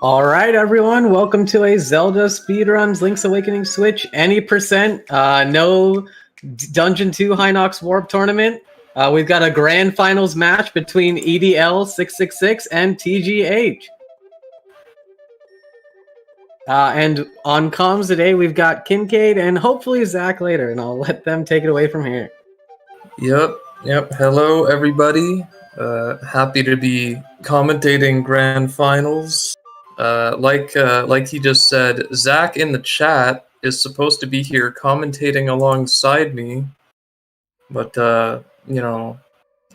Alright everyone, welcome to a Zelda Speedruns Link's Awakening Switch any percent, no Dungeon 2 Hinox Warp Tournament. We've got a grand finals match between EDL666 and TGH. And on comms today we've got Kincaid and hopefully Zach later, and I'll let them take it away from here. Yep. Hello everybody. Happy to be commentating grand finals. Like he just said, Zach in the chat is supposed to be here commentating alongside me, but you know,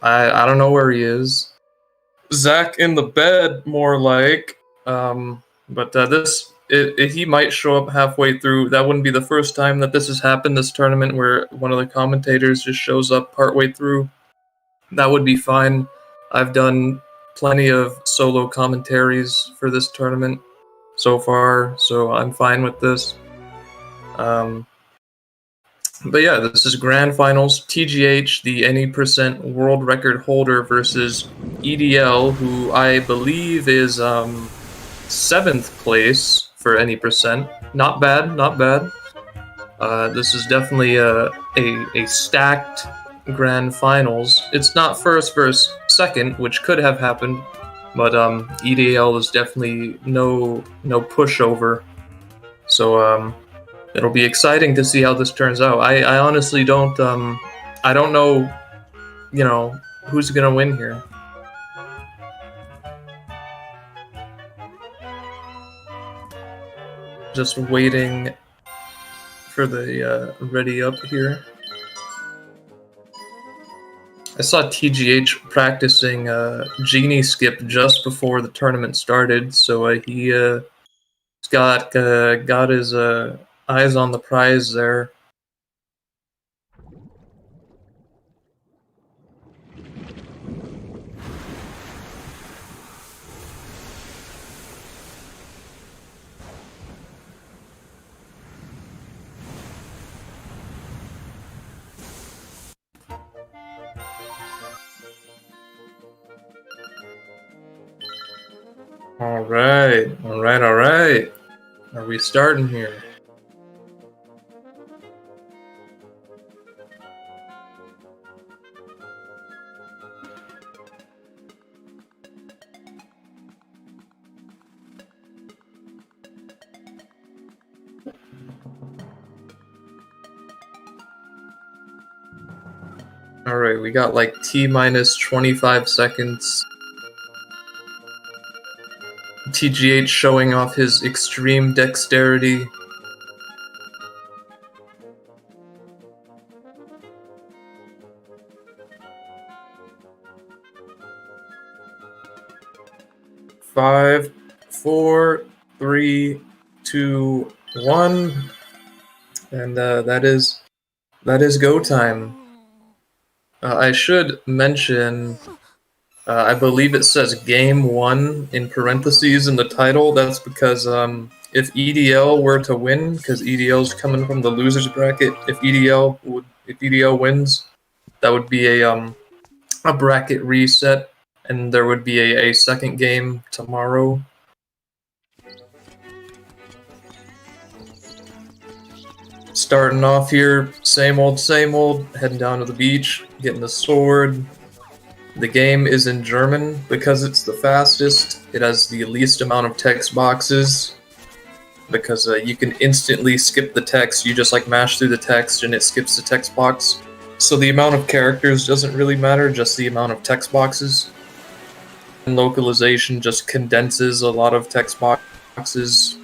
I don't know where he is. Zach in the bed, more like. He might show up halfway through. That wouldn't be the first time that this has happened. This tournament where one of the commentators just shows up partway through. That would be fine. I've done plenty of solo commentaries for this tournament so far, so I'm fine with this. But yeah, this is Grand Finals. TGH, the any percent world record holder, versus EDL, who I believe is 7th place for any percent. Not bad, not bad. This is definitely a stacked Grand Finals. It's not first versus second, which could have happened, but EDL is definitely no pushover. So it'll be exciting to see how this turns out. I honestly don't I don't know, you know, who's gonna win here. Just waiting for the ready up here. I saw TGH practicing Genie Skip just before the tournament started, so he's got his eyes on the prize there. All right. Are we starting here? All right, we got like T-minus 25 seconds. TGH showing off his extreme dexterity. Five, 4, 3, 2, 1, and that is go time. I should mention. I believe it says Game 1 in parentheses in the title. That's because if EDL were to win, because EDL's coming from the losers bracket, if EDL wins, that would be a bracket reset, and there would be a second game tomorrow. Starting off here, same old, heading down to the beach, getting the sword. The game is in German because it's the fastest. It has the least amount of text boxes because you can instantly skip the text. You just like mash through the text and it skips the text box. So the amount of characters doesn't really matter, just the amount of text boxes. And localization just condenses a lot of text boxes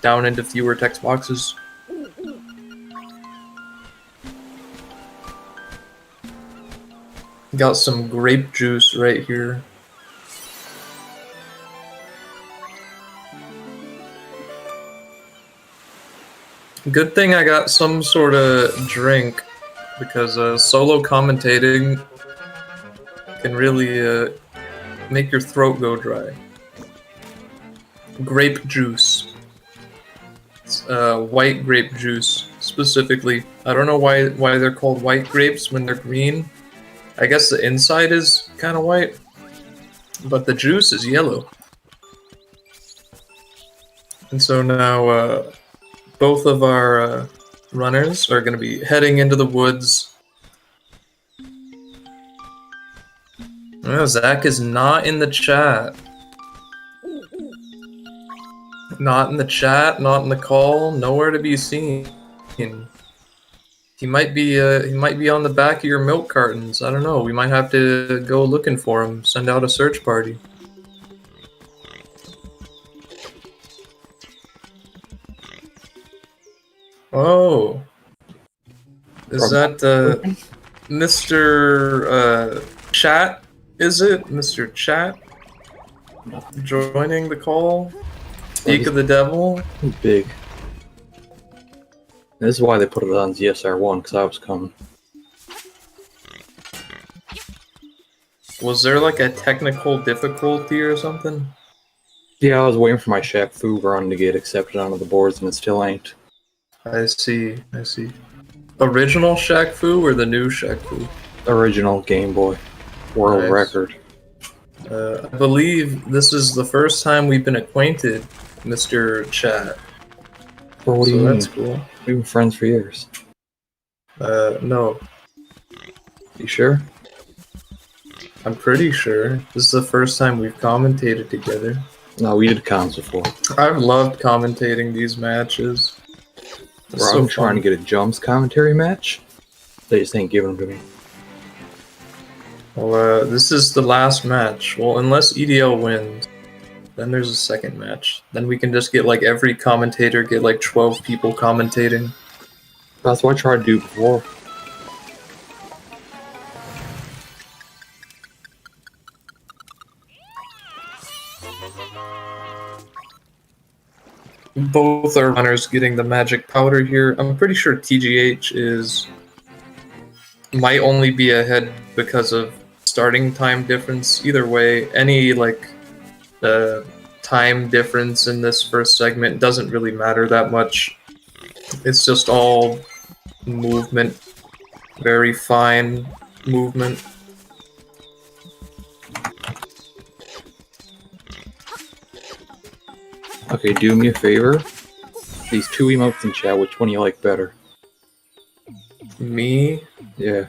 down into fewer text boxes. Got some grape juice right here. Good thing I got some sort of drink, because solo commentating, can really make your throat go dry. Grape juice. It's, white grape juice, specifically. I don't know why they're called white grapes when they're green. I guess the inside is kind of white, but the juice is yellow. And so now both of our runners are going to be heading into the woods. Oh, Zach is not in the chat. Not in the chat, not in the call, nowhere to be seen. He might be on the back of your milk cartons. I don't know. We might have to go looking for him. Send out a search party. Oh, is that Mr. Chat? Is it Mr. Chat joining the call? Speak of the devil. He's big. This is why they put it on ZSR1, because I was coming. Was there like a technical difficulty or something? Yeah, I was waiting for my Shaq Fu run to get accepted onto the boards, and it still ain't. I see. Original Shaq Fu or the new Shaq Fu? Original Game Boy. World record. I believe this is the first time we've been acquainted, Mr. Chat. Well, what do you mean? That's cool. We've been friends for years. No. You sure? I'm pretty sure. This is the first time we've commentated together. No, we did comms before. I've loved commentating these matches. Bro, I'm trying to get a Jumps commentary match. They just ain't giving them to me. Well, this is the last match. Well, unless EDL wins, then there's a second match. Then we can just get like every commentator, get like 12 people commentating. That's what I tried to do before. Both are runners getting the magic powder here. I'm pretty sure TGH might only be ahead because of starting time difference. Either way, any like time difference in this first segment doesn't really matter that much. It's just all movement, very fine movement. Okay, do me a favor. These two emotes in chat, which one do you like better? Me? Yeah.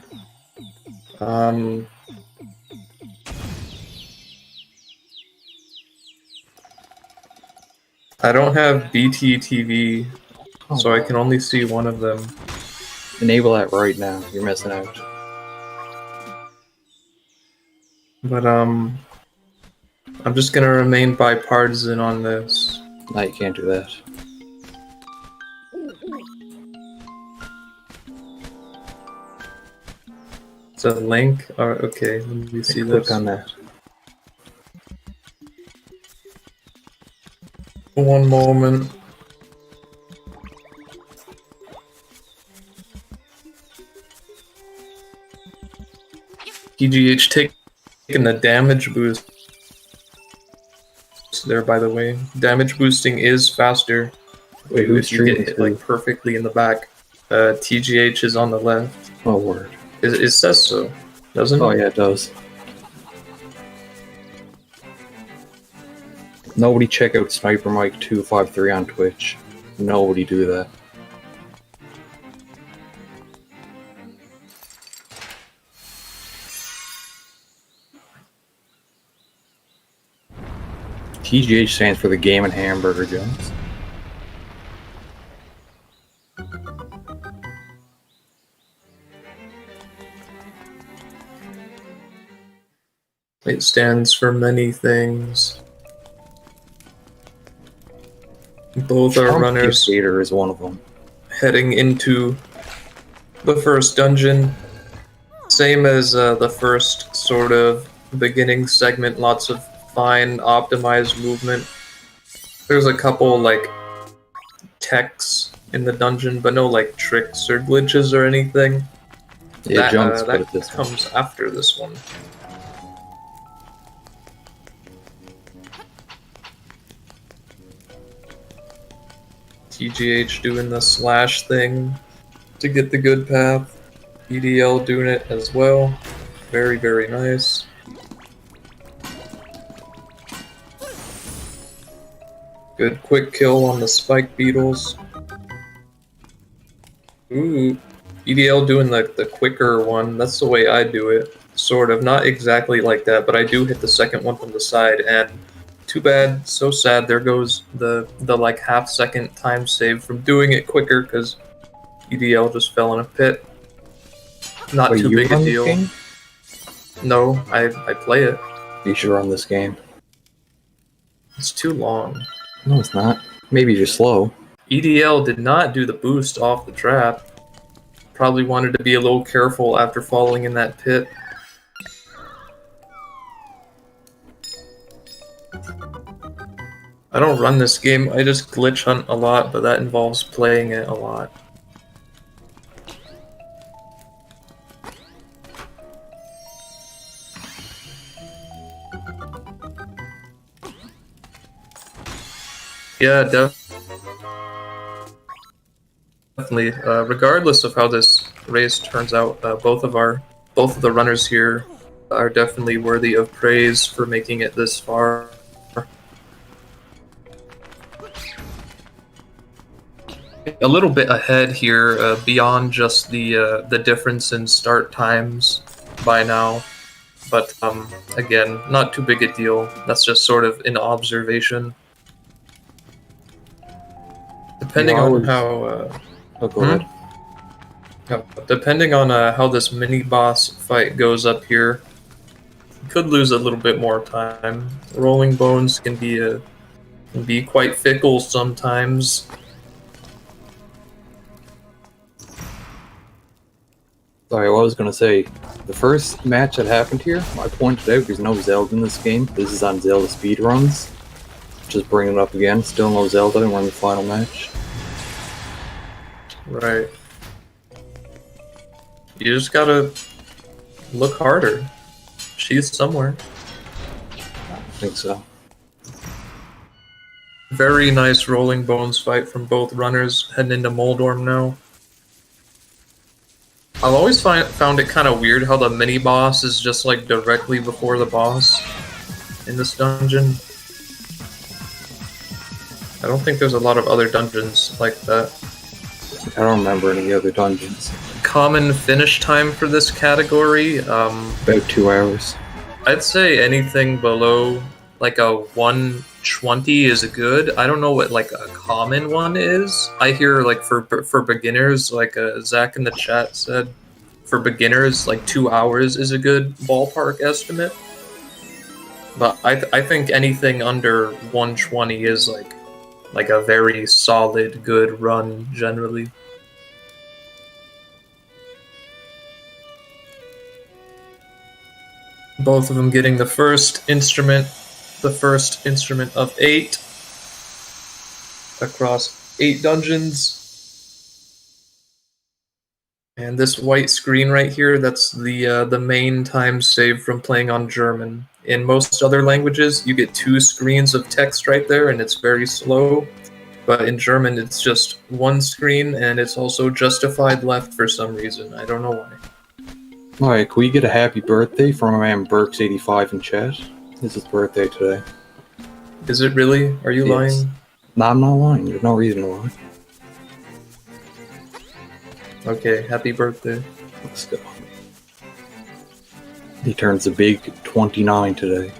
I don't have BTTV, so I can only see one of them. Enable that right now. You're missing out. But I'm just gonna remain bipartisan on this. No, you can't do that. It's a link? Okay, let me see this. Click on that. One moment. TGH taking the damage boost there, by the way. Damage boosting is faster. Wait, who's if you get streaming hit to? like perfectly in the back. TGH is on the left. Oh, word. It says so, doesn't it? Oh, yeah, it does. Nobody check out Sniper Mike 253 on Twitch. Nobody do that. TGH stands for the Game and Hamburger Jones. It stands for many things. Both are runners Theater is one of them. heading into the first dungeon. Same as the first sort of beginning segment, lots of fine optimized movement. There's a couple like techs in the dungeon, but no like tricks or glitches or anything. Yeah, Jones that put it this one. comes after this one. TGH doing the slash thing to get the good path. EDL doing it as well. Very, very nice. Good quick kill on the spike beetles. Ooh, EDL doing the quicker one. That's the way I do it. Sort of. Not exactly like that, but I do hit the second one from the side, and too bad, so sad, there goes the like half-second time save from doing it quicker, because EDL just fell in a pit. Not Wait, too you big a run this deal. game? No, I play it. You should run this game. It's too long. No, it's not. Maybe you're slow. EDL did not do the boost off the trap. Probably wanted to be a little careful after falling in that pit. I don't run this game, I just glitch hunt a lot, but that involves playing it a lot. Yeah, definitely. Regardless of how this race turns out, both of the runners here are definitely worthy of praise for making it this far. A little bit ahead here, beyond just the difference in start times by now, but again, not too big a deal. That's just sort of an observation. Depending on how. Oh, go ahead. Depending on how this mini boss fight goes up here, could lose a little bit more time. Rolling bones can be quite fickle sometimes. Sorry, what I was gonna say, the first match that happened here, I pointed out there's no Zelda in this game. This is on ZeldaSpeedRuns. Just bringing it up again, still no Zelda, and we're in the final match. Right. You just gotta look harder. She's somewhere. I think so. Very nice rolling bones fight from both runners, heading into Moldorm now. I've always found it kind of weird how the mini boss is just like directly before the boss in this dungeon. I don't think there's a lot of other dungeons like that. I don't remember any other dungeons. Common finish time for this category, About 2 hours. I'd say anything below like a 120 is good. I don't know what like a common one is. I hear like for beginners, like Zach in the chat said, for beginners like 2 hours is a good ballpark estimate. But I think anything under 120 is like a very solid, good run generally. Both of them getting the first instrument of 8 across 8 dungeons. And this white screen right here, that's the main time saved from playing on German. In most other languages, you get 2 screens of text right there, and it's very slow. But in German, it's just 1 screen, and it's also justified left for some reason. I don't know why. Alright, can we get a happy birthday from my man Burks85 in chat? It's his birthday today. Is it really? Are you lying? No, I'm not lying. There's no reason to lie. Okay, happy birthday. Let's go. He turns a big 29 today.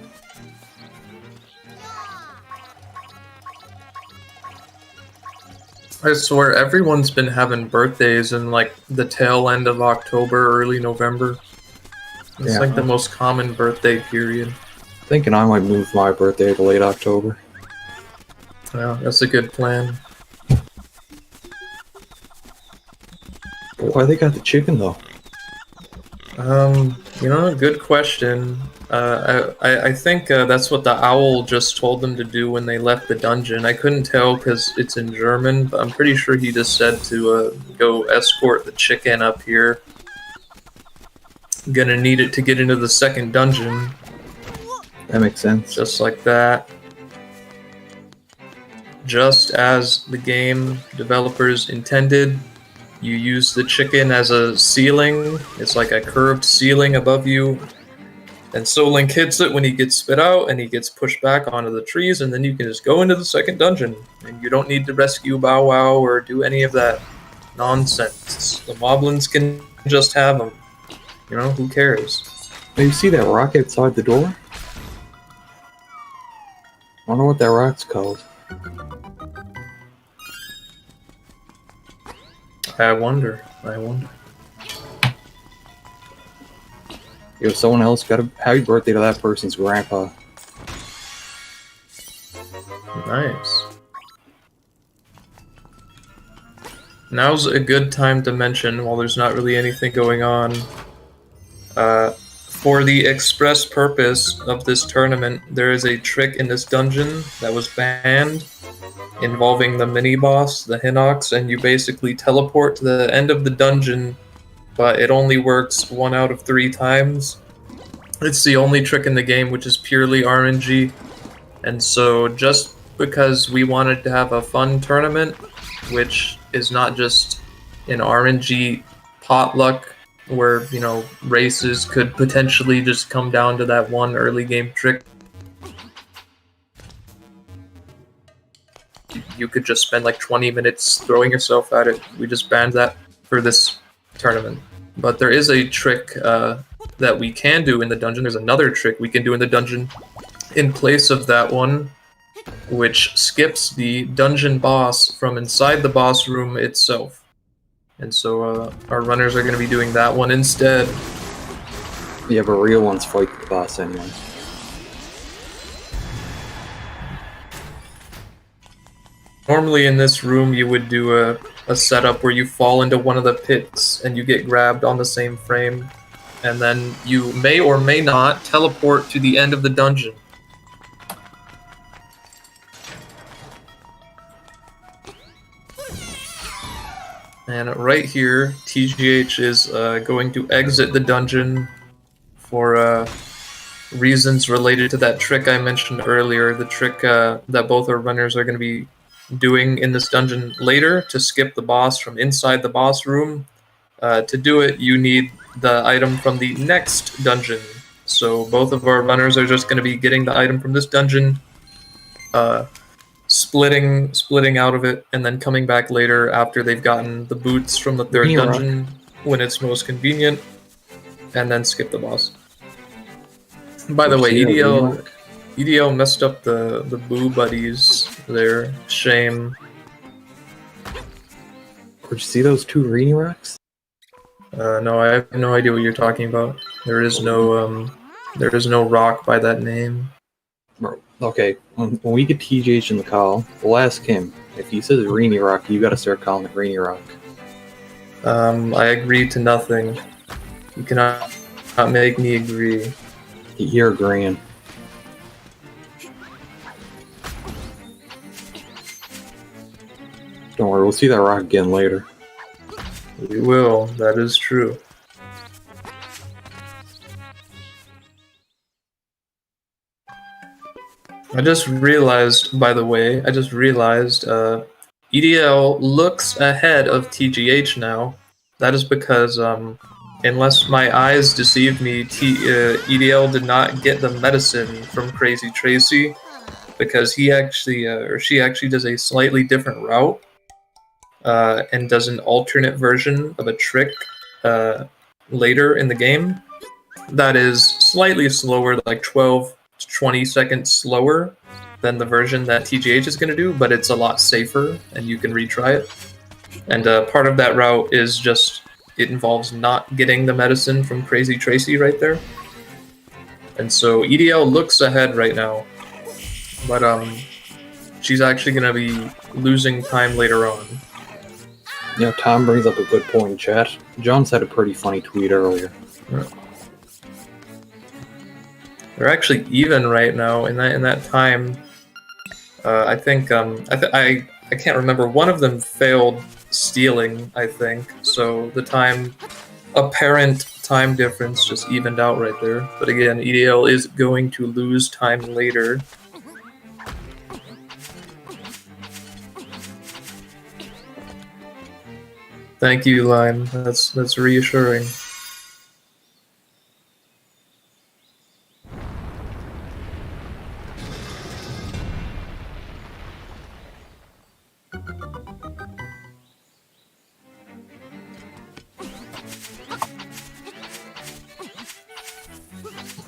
I swear, everyone's been having birthdays in like the tail end of October, early November. It's like the most common birthday period. Thinking I might move my birthday to late October. Yeah, that's a good plan. Why they got the chicken though? You know, good question. I think that's what the owl just told them to do when they left the dungeon. I couldn't tell because it's in German, but I'm pretty sure he just said to go escort the chicken up here. Gonna need it to get into the second dungeon. That makes sense. Just like that. just as the game developers intended. You use the chicken as a ceiling. It's like a curved ceiling above you. And so Link hits it when he gets spit out, and he gets pushed back onto the trees, and then you can just go into the second dungeon. And you don't need to rescue Bow Wow or do any of that nonsense. The Moblins can just have them. You know, who cares? Hey, you see that rock outside the door? I wonder what that rock's called. I wonder. Yo, someone else got a happy birthday to that person's grandpa. Nice. Now's a good time to mention, while there's not really anything going on, for the express purpose of this tournament, there is a trick in this dungeon that was banned involving the mini-boss, the Hinox, and you basically teleport to the end of the dungeon, but it only works 1 out of 3 times. It's the only trick in the game which is purely RNG, and so just because we wanted to have a fun tournament, which is not just an RNG potluck where, you know, races could potentially just come down to that one early game trick. You could just spend like 20 minutes throwing yourself at it. We just banned that for this tournament. But there is a trick that we can do in the dungeon. There's another trick we can do in the dungeon in place of that one, which skips the dungeon boss from inside the boss room itself. And so our runners are going to be doing that one instead. Yeah, but real ones fight the boss anyway. Normally in this room you would do a setup where you fall into one of the pits and you get grabbed on the same frame, and then you may or may not teleport to the end of the dungeon. And right here, TGH is going to exit the dungeon for reasons related to that trick I mentioned earlier, the trick that both our runners are going to be doing in this dungeon later to skip the boss from inside the boss room. To do it, you need the item from the next dungeon. So both of our runners are just going to be getting the item from this dungeon, splitting out of it, and then coming back later after they've gotten the boots from the third dungeon when it's most convenient, and then skip the boss. By the way, EDL messed up the Boo Buddies there. Shame. Did you see those 2 Reenie rocks? No, I have no idea what you're talking about. There is no rock by that name. Okay, when we get TGH in the call, we'll ask him. If he says Reenie rock, you gotta start calling it Reenie rock. I agree to nothing. You cannot make me agree. You're agreeing. Don't worry, we'll see that rock again later. We will, that is true. I just realized, by the way, EDL looks ahead of TGH now. That is because, unless my eyes deceived me, EDL did not get the medicine from Crazy Tracy, because he actually, or she actually does a slightly different route, and does an alternate version of a trick later in the game that is slightly slower, like 12 to 20 seconds slower than the version that TGH is going to do, but it's a lot safer and you can retry it. And part of that route is just, it involves not getting the medicine from Crazy Tracy right there. And so EDL looks ahead right now, but she's actually going to be losing time later on. Yeah, Tom brings up a good point in chat. John said a pretty funny tweet earlier. Yeah. They're actually even right now in that time. I think I can't remember. One of them failed stealing, I think. So the apparent time difference just evened out right there. But again, EDL is going to lose time later. Thank you, Lime. That's reassuring.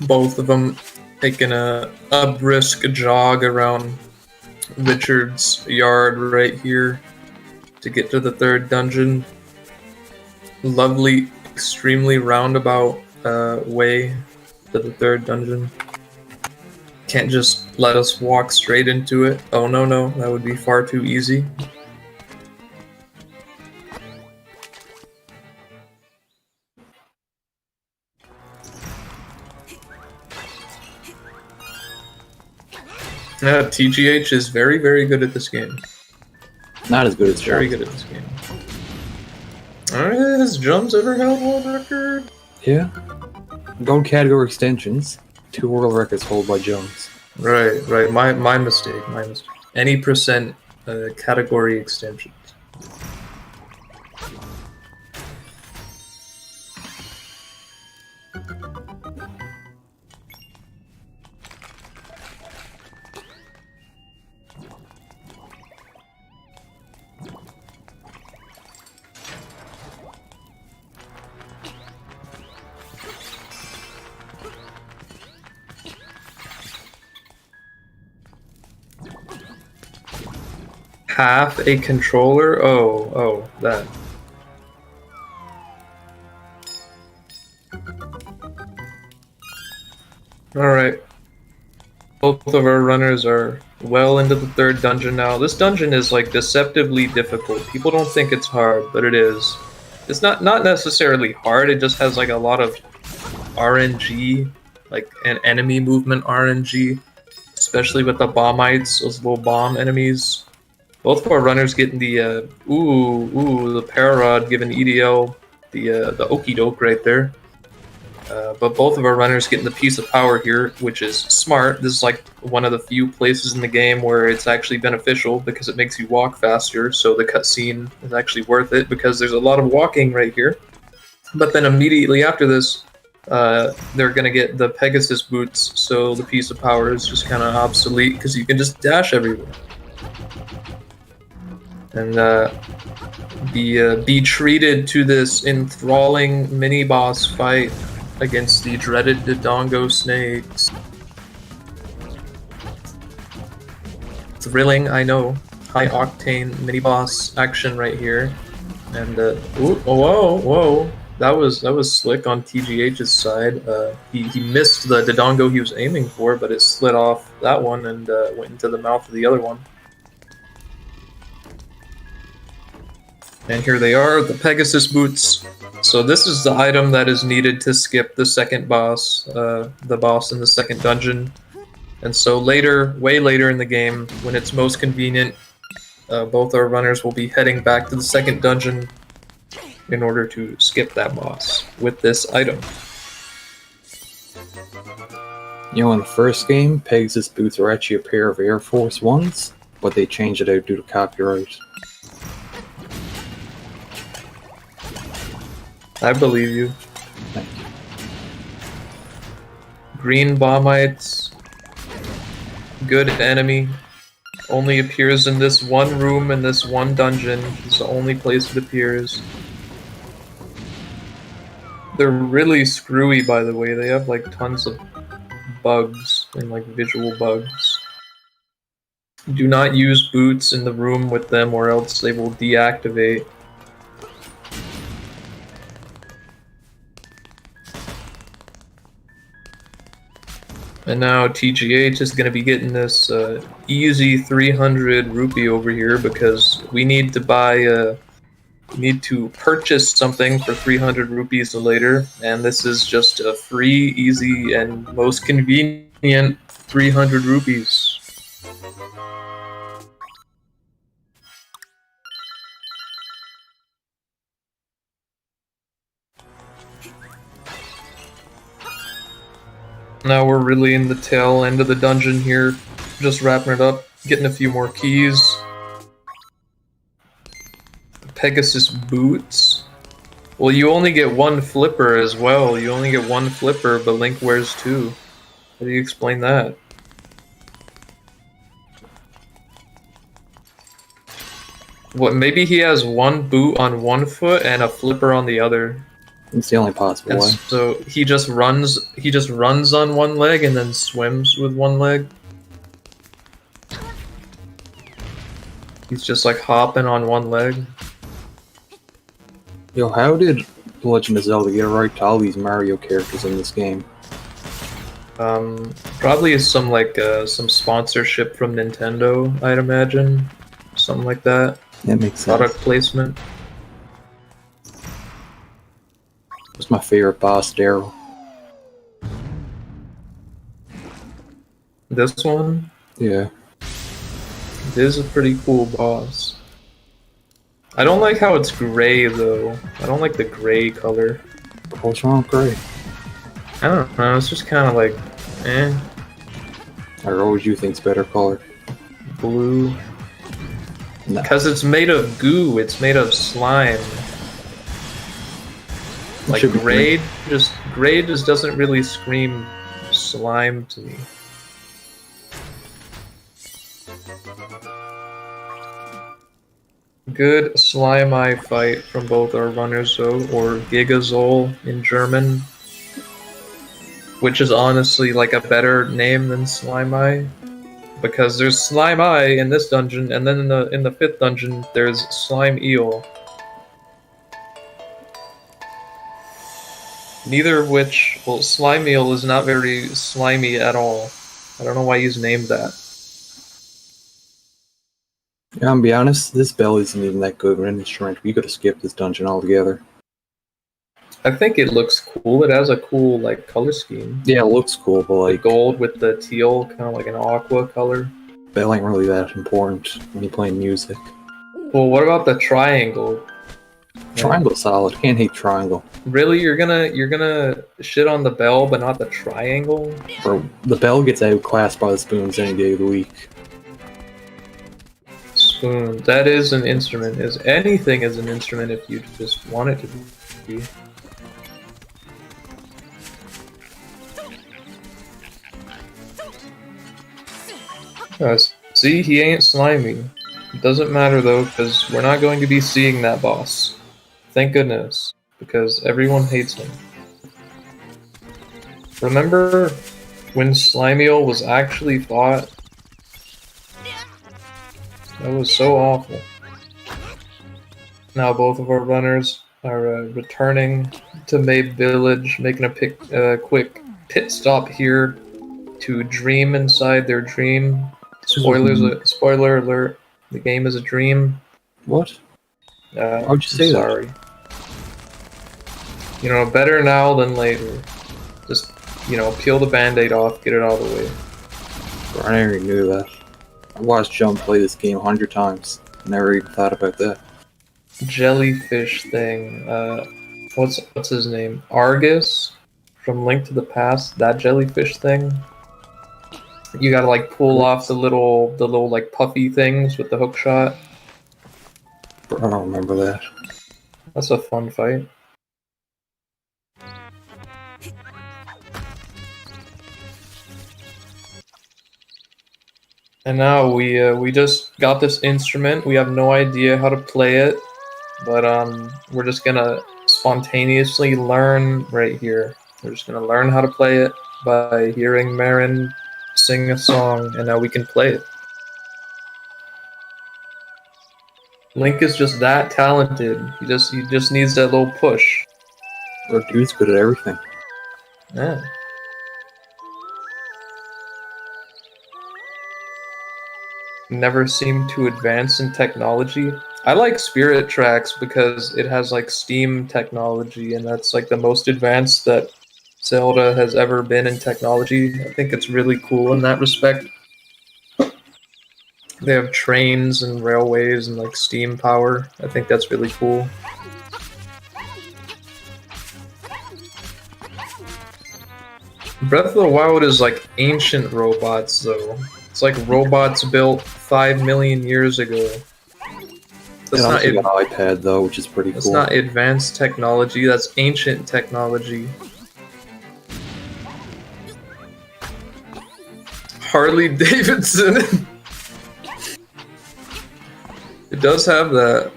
Both of them taking a brisk jog around Richard's yard right here to get to the third dungeon. Lovely, extremely roundabout way to the third dungeon. Can't just let us walk straight into it. Oh no, that would be far too easy. TGH is very, very good at this game. Not as good as Very Jumps. good at this game. Alright, has Jumps ever held world record? Yeah. Gold category extensions. 2 world records held by Jones. Right. My mistake. Any percent category extensions. Half a controller? Oh, that. Alright. Both of our runners are well into the third dungeon now. This dungeon is like deceptively difficult. People don't think it's hard, but it is. It's not necessarily hard, it just has like a lot of RNG, like an enemy movement RNG, especially with the bombites, those little bomb enemies. Both of our runners getting the the Pararod giving EDL the okie doke right there. But both of our runners getting the piece of power here, which is smart. This is like one of the few places in the game where it's actually beneficial because it makes you walk faster, so the cutscene is actually worth it because there's a lot of walking right here. But then immediately after this, they're gonna get the Pegasus boots, so the piece of power is just kind of obsolete because you can just dash everywhere. And be treated to this enthralling mini-boss fight against the dreaded Dodongo snakes. Thrilling, I know. High-octane mini-boss action right here. And, whoa. That was slick on TGH's side. He missed the Dodongo he was aiming for, but it slid off that one and went into the mouth of the other one. And here they are, the Pegasus boots. So this is the item that is needed to skip the second boss, the boss in the second dungeon. And so later, way later in the game, when it's most convenient, both our runners will be heading back to the second dungeon in order to skip that boss with this item. You know, in the first game, Pegasus boots are actually a pair of Air Force Ones, but they changed it out due to copyright. I believe you. Thank you. Green bombites. Good enemy. Only appears in this one room in this one dungeon. It's the only place it appears. They're really screwy, by the way. They have like tons of bugs and like visual bugs. Do not use boots in the room with them or else they will deactivate. And now TGH is going to be getting this easy 300 rupee over here because we need to buy, need to purchase something for 300 rupees later, and this is just a free, easy, and most convenient 300 rupees. Now we're really in the tail end of the dungeon here, just wrapping it up, getting a few more keys. Pegasus boots. Well, you only get one flipper as well. You only get one flipper, but Link wears two. How do you explain that? What? Maybe he has one boot on one foot and a flipper on the other. It's the only possible And way. so he just runs. He just runs on one leg and then swims with one leg. He's just like hopping on one leg. Yo, how did The Legend of Zelda get right to all these Mario characters in this game? Probably some like some sponsorship from Nintendo, I'd imagine, something like that. That makes sense. Product placement. What's my favorite boss, Daryl? This one Yeah. it is a pretty cool boss. I don't like how it's gray though. I don't like the gray color. What's wrong with Gray? I don't know. It's just kind of like, eh, Or what would you think's better color? blue. No. Because it's made of goo. It's made of slime. Like should be gray just doesn't really scream slime to me. Good slime-eye fight from both our runners though, or Gigazol in German, which is honestly like a better name than Slime-eye, because there's Slime-eye in this dungeon, and then in the fifth dungeon there's Slime Eel. Neither of which, well, Slime Eel is not very slimy at all. I don't know why he's named that. Yeah, I'm gonna be honest, this bell isn't even that good of an instrument. We could have skipped this dungeon altogether. I think it looks cool. It has a cool like color scheme. Yeah, it looks cool, but The like, gold with the teal, kind of like an aqua color. bell ain't really that important when you're playing music. Well, what about the triangle? Triangle's solid. Can't hate triangle. Really, you're gonna shit on the bell, but not the triangle? Bro, the bell gets outclassed by the spoons any day of the week. Spoon. That is an instrument. Is anything is an instrument if you just want it to be. See, he ain't slimy. It doesn't matter though, because we're not going to be seeing that boss. Thank goodness, because everyone hates him. Remember when Slimiel was actually fought? That was so awful. Now both of our runners are returning to Mabe Village, making a quick pit stop here to dream inside their dream. Spoiler alert, the game is a dream. What? Why'd you say sorry. You know, better now than later. Just, you know, peel the band-aid off, get it out of the way. Bro, I never even knew that. I watched Jump play this game 100 times. Never even thought about that. Jellyfish thing. What's his name? Argus from Link to the Past. That jellyfish thing. You gotta like pull off the little like puffy things with the hook shot. Bro, I don't remember that. That's a fun fight. And now we just got this instrument. We have no idea how to play it, but we're just gonna spontaneously learn right here. We're just gonna learn how to play it by hearing Marin sing a song, and now we can play it. Link is just that talented. He just needs that little push. Bro, dude's good at everything. Yeah. Never seem to advance in technology. I like Spirit Tracks because it has like Steam technology, and that's like the most advanced that Zelda has ever been in technology. I think it's really cool in that respect. They have trains and railways and like steam power. I think that's really cool. Breath of the Wild is like ancient robots though. It's like robots built 5 million years ago. It also got an iPad though, which is pretty cool. That's not advanced technology, that's ancient technology. Harley Davidson. It does have that.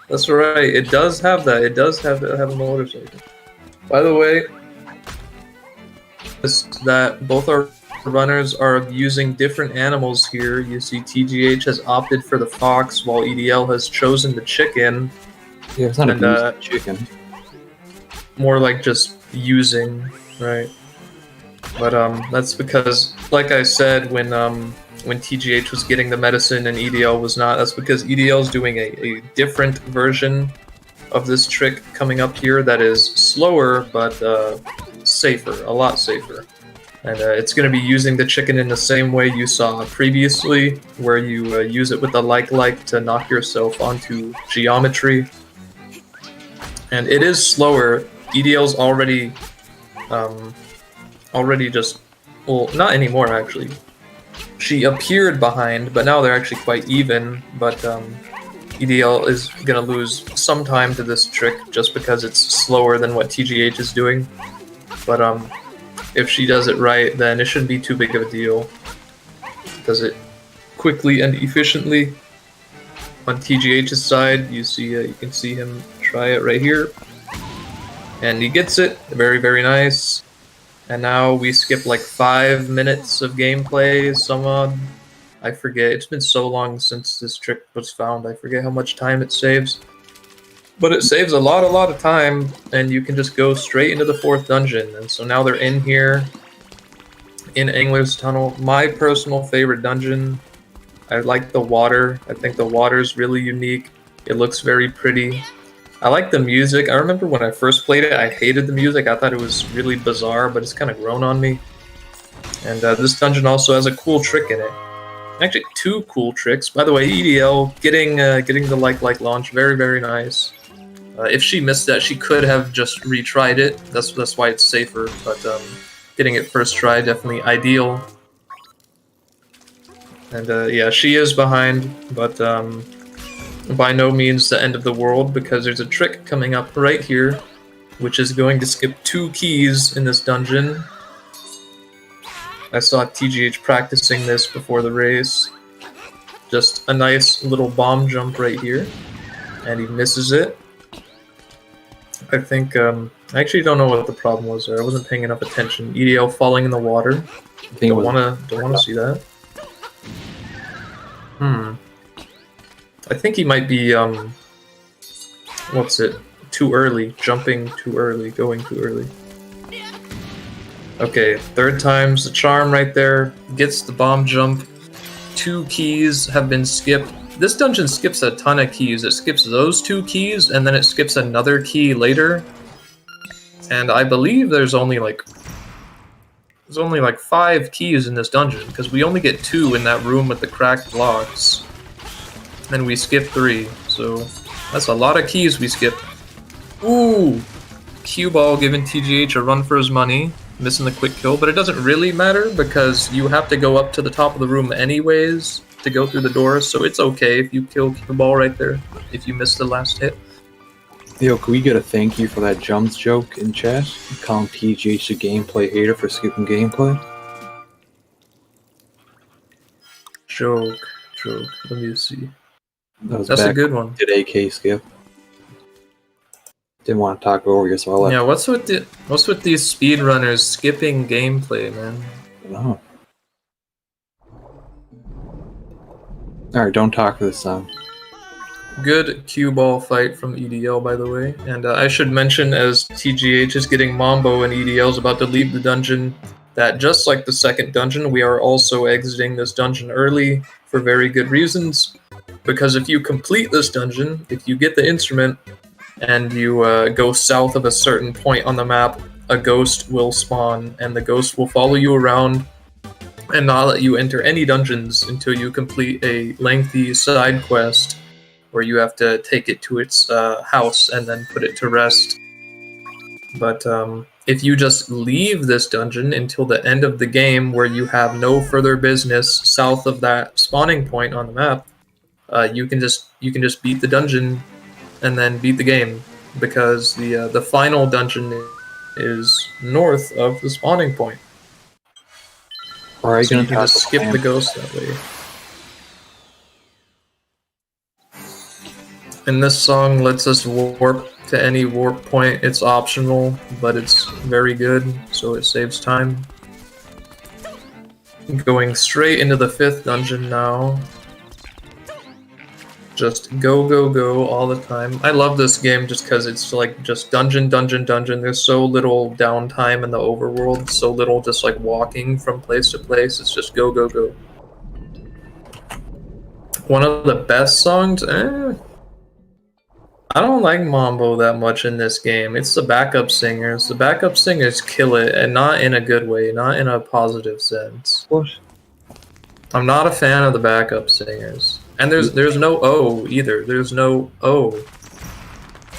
That's right, it does have that. It does have a motorcycle. By the way, that both our runners are using different animals here. You see TGH has opted for the fox while EDL has chosen the chicken. Yeah, it's not a chicken. More like just using, right? But that's because, like I said, when TGH was getting the medicine and EDL was not, that's because EDL is doing a different version of this trick coming up here that is slower but safer, a lot safer. And it's going to be using the chicken in the same way you saw previously, where you use it with the like to knock yourself onto geometry. And it is slower. EDL's already just, well, not anymore actually. She appeared behind, but now they're actually quite even. But EDL is going to lose some time to this trick just because it's slower than what TGH is doing. But if she does it right, then it shouldn't be too big of a deal. Does it quickly and efficiently. On TGH's side, you see, you can see him try it right here, and he gets it. Very, very nice. And now we skip like 5 minutes of gameplay. Some odd, I forget. It's been so long since this trick was found. I forget how much time it saves. But it saves a lot of time, and you can just go straight into the 4th dungeon. And so now they're in here, in Angler's Tunnel. My personal favorite dungeon. I like the water. I think the water is really unique. It looks very pretty. I like the music. I remember when I first played it, I hated the music. I thought it was really bizarre, but it's kind of grown on me. And this dungeon also has a cool trick in it. Actually, 2 cool tricks. By the way, EDL getting the like launch, very, very nice. If she missed that, she could have just retried it. That's why it's safer. But getting it first try, definitely ideal. And yeah, she is behind, but by no means the end of the world, because there's a trick coming up right here, which is going to skip 2 keys in this dungeon. I saw TGH practicing this before the race. Just a nice little bomb jump right here, and he misses it. I think, I actually don't know what the problem was there. I wasn't paying enough attention. EDL falling in the water. Don't wanna see that. I think he might be, what's it? Too early. Jumping too early. Going too early. Okay, 3rd time's the charm right there. Gets the bomb jump. 2 keys have been skipped. This dungeon skips a ton of keys. It skips those 2 keys, and then it skips another key later. And I believe there's only like 5 keys in this dungeon, because we only get 2 in that room with the cracked blocks. Then we skip 3, so that's a lot of keys we skip. Ooh! Cue ball giving TGH a run for his money, missing the quick kill, but it doesn't really matter because you have to go up to the top of the room anyways to go through the door, so it's okay if you kill cue ball right there, if you miss the last hit. Yo, can we get a thank you for that jumps joke in chat? Calling TGH a gameplay hater for skipping gameplay? Joke. Let me see. That's a good one. Did AK skip? Didn't want to talk over you, so I left. Yeah, what's with these speedrunners skipping gameplay, man? I don't know. Alright, don't talk this time. Good cue ball fight from EDL, by the way. And I should mention, as TGH is getting Mambo and EDL is about to leave the dungeon, that just like the 2nd dungeon, we are also exiting this dungeon early for very good reasons. Because if you complete this dungeon, if you get the instrument, and you go south of a certain point on the map, a ghost will spawn, and the ghost will follow you around and not let you enter any dungeons until you complete a lengthy side quest where you have to take it to its house and then put it to rest. But if you just leave this dungeon until the end of the game where you have no further business south of that spawning point on the map, you can just beat the dungeon and then beat the game, because the final dungeon is north of the spawning point. Alright, So you can just skip the ghost that way. And this song lets us warp to any warp point. It's optional, but it's very good, so it saves time. Going straight into the 5th dungeon now. Just go, go, go all the time. I love this game just because it's like just dungeon, dungeon, dungeon. There's so little downtime in the overworld, so little just like walking from place to place. It's just go, go, go. One of the best songs? I don't like Mambo that much in this game. It's the backup singers. The backup singers kill it, and not in a good way, not in a positive sense. What? I'm not a fan of the backup singers. And there's no O either. There's no O.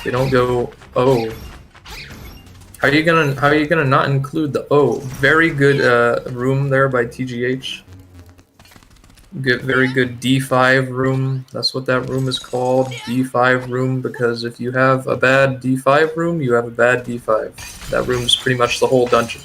They don't go O. How are you gonna not include the O? Very good room there by TGH. Very good D5 room. That's what that room is called, D5 room, because if you have a bad D5 room, you have a bad D5. That room's pretty much the whole dungeon.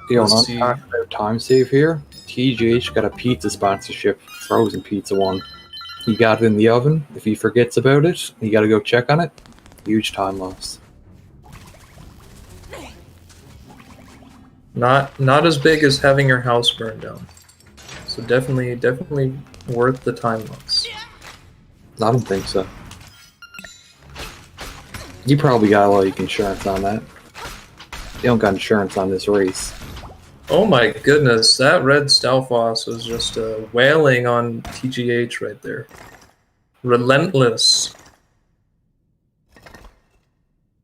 Yo, not talking about time save here. TGH got a pizza sponsorship, frozen pizza one. He got it in the oven. If he forgets about it, you gotta go check on it. Huge time loss. Not as big as having your house burned down. So definitely worth the time loss. I don't think so. You probably got like insurance on that. You don't got insurance on this race. Oh my goodness, that red Stalfos was just wailing on TGH right there. Relentless.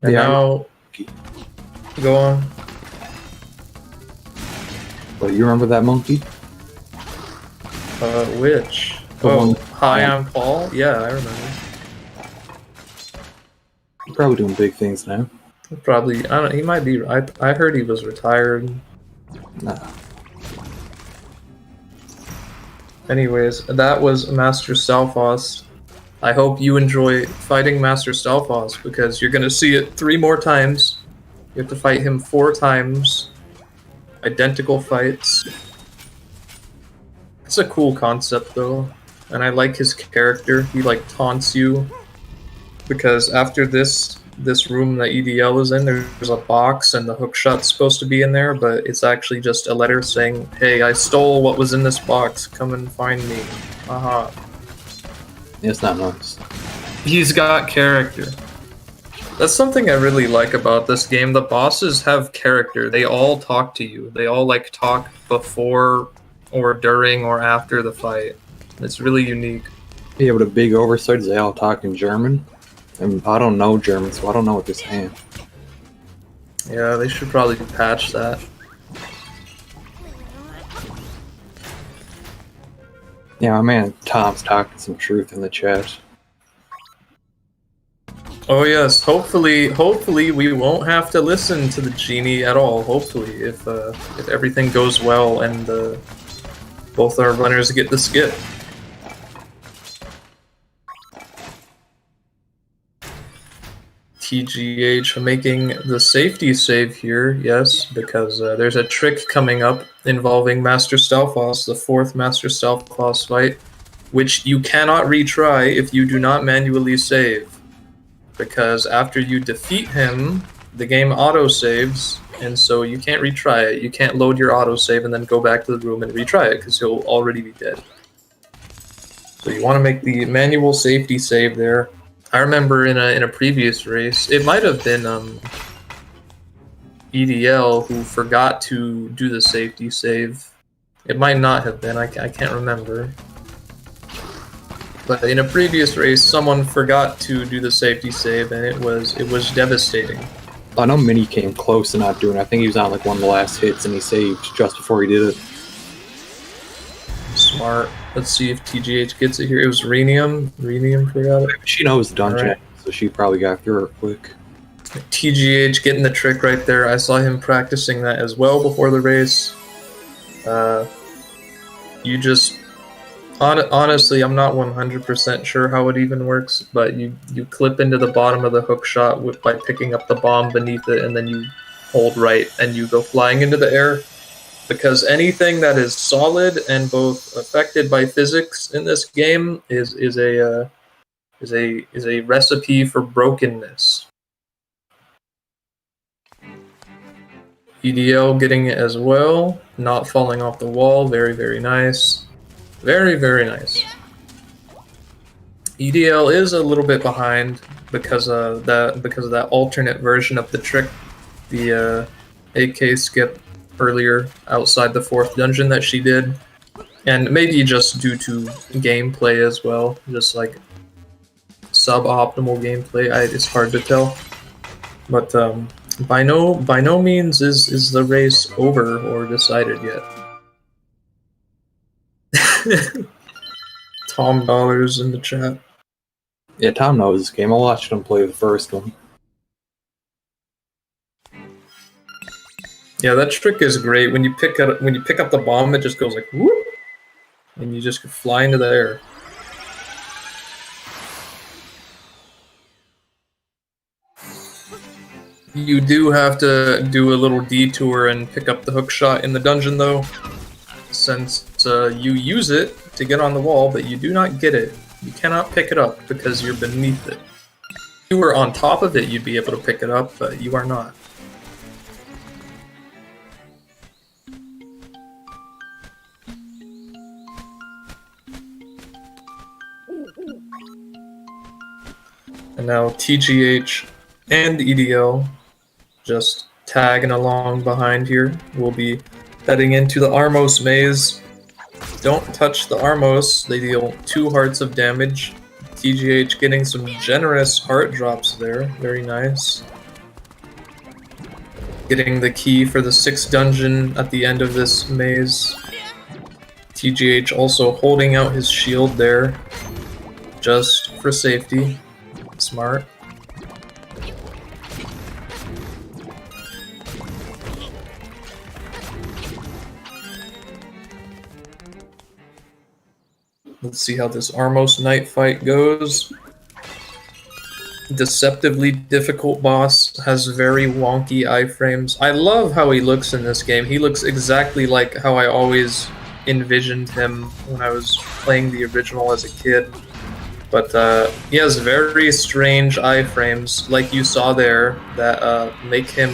And Yeah. now, go on. But you remember that monkey? Which? The Oh, one- Hi, I'm Paul? Yeah, I remember. He's probably doing big things now. Probably, I don't. He might be. I heard he was retired. Nah. Anyways, that was Master Stalfos. I hope you enjoy fighting Master Stalfos, because you're gonna see it 3 more times. You have to fight him 4 times. Identical fights. It's a cool concept though, and I like his character. He like taunts you, because after this room that EDL is in, there's a box and the hookshot's supposed to be in there, but it's actually just a letter saying, "Hey, I stole what was in this box. Come and find me." Haha. It's not nice. He's got character. That's something I really like about this game. The bosses have character. They all talk to you. They all like talk before or during or after the fight. It's really unique. Yeah, but a big oversight is they all talk in German. And I don't know German, so I don't know what they're saying. Yeah, they should probably patch that. Yeah, my man Tom's talking some truth in the chat. Oh yes, hopefully we won't have to listen to the genie at all. Hopefully, if everything goes well and both our runners get the skip. TGH making the safety save here, yes, because there's a trick coming up involving Master Stalfos, the 4th Master Stalfos fight, which you cannot retry if you do not manually save. Because after you defeat him, the game autosaves, and so you can't retry it. You can't load your autosave and then go back to the room and retry it, because he'll already be dead. So you want to make the manual safety save there. I remember in a previous race, it might have been EDL who forgot to do the safety save. It might not have been, I can't remember. But in a previous race, someone forgot to do the safety save, and it was devastating. I know Mini came close to not doing it. I think he was on like one of the last hits and he saved just before he did it. Smart. Let's see if TGH gets it here. It was Rhenium. Rhenium forgot it. She knows the dungeon, Alright. so she probably got through it quick. TGH getting the trick right there. I saw him practicing that as well before the race. You just honestly, I'm not 100% sure how it even works, but you clip into the bottom of the hook shot by picking up the bomb beneath it, and then you hold right and you go flying into the air. Because anything that is solid and both affected by physics in this game is a recipe for brokenness. EDL getting it as well, not falling off the wall, very, very nice. Very, very nice. EDL is a little bit behind because of that alternate version of the trick, the AK skip earlier outside the 4th dungeon that she did, and maybe just due to gameplay as well, just like suboptimal gameplay. It's hard to tell, but by no means is the race over or decided yet. Tom Dollars in the chat. Yeah, Tom knows this game. I watched him play the first one. Yeah, that trick is great. When you pick up the bomb, it just goes like whoop, and you just fly into the air. You do have to do a little detour and pick up the hook shot in the dungeon, though, since you use it to get on the wall, but you do not get it. You cannot pick it up because you're beneath it. If you were on top of it, you'd be able to pick it up, but you are not. And now TGH and EDL just tagging along behind here. We'll be heading into the Armos maze. Don't touch the Armos, they deal 2 hearts of damage. TGH getting some generous heart drops there, very nice. Getting the key for the 6th dungeon at the end of this maze. TGH also holding out his shield there, just for safety. Smart. Let's see how this Armos Knight fight goes. Deceptively difficult boss, has very wonky iframes. I love how he looks in this game. He looks exactly like how I always envisioned him when I was playing the original as a kid. But he has very strange iframes, like you saw there, that make him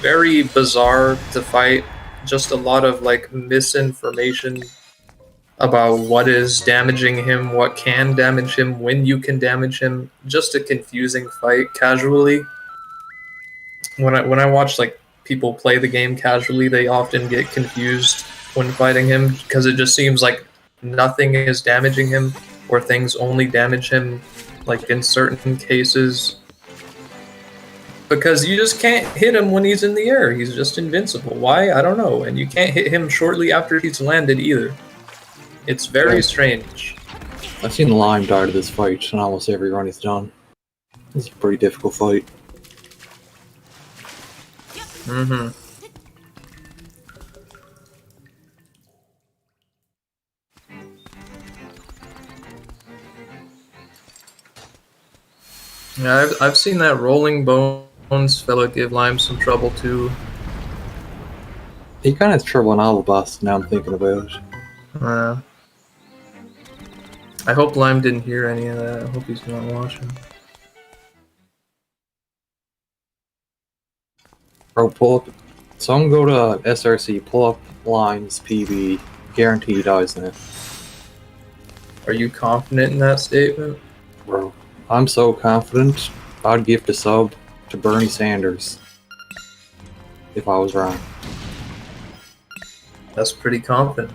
very bizarre to fight. Just a lot of like misinformation about what is damaging him, what can damage him, when you can damage him. Just a confusing fight casually. When I watch like people play the game casually, they often get confused when fighting him because it just seems like nothing is damaging him, or things only damage him like in certain cases. Because you just can't hit him when he's in the air. He's just invincible. Why? I don't know. And you can't hit him shortly after he's landed either. It's very strange. I've seen Lime die to this fight in almost every run he's done. It's a pretty difficult fight. Mm-hmm. Yeah, I've seen that Rolling Bones fella give Lime some trouble too. He kind of has trouble in all the bosses now I'm thinking about it. I hope Lime didn't hear any of that. I hope he's not watching. Bro, pull up. Someone go to SRC, pull up Lime's PB. Guarantee he dies now. Are you confident in that statement? Bro, I'm so confident I'd gift a sub to Bernie Sanders if I was wrong. That's pretty confident.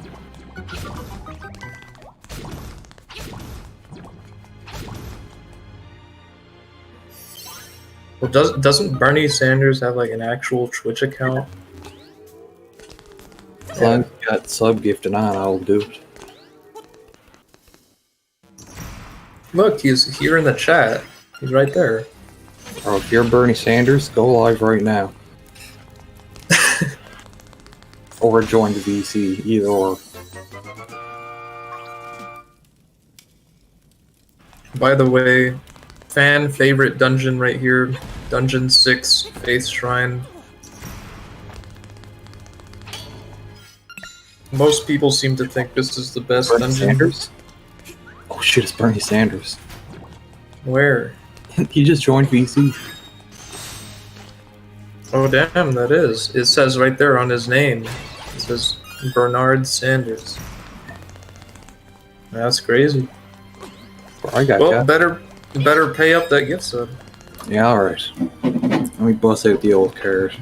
Well, doesn't Bernie Sanders have like an actual Twitch account? As long as you got sub gifting on, I'll do it. Look, he's here in the chat. He's right there. Bro, if you're Bernie Sanders, go live right now. Oh, or join the VC, either or. By the way, fan favorite dungeon right here, Dungeon 6, Faith Shrine. Most people seem to think this is the best Bernie dungeon. Sanders? Oh shit, it's Bernie Sanders. Where? He just joined VC. Oh damn, that is. It says right there on his name. It says Bernard Sanders. That's crazy. I got Well, ya. better pay up that gift sub. Yeah, alright. Let me bust out the old card.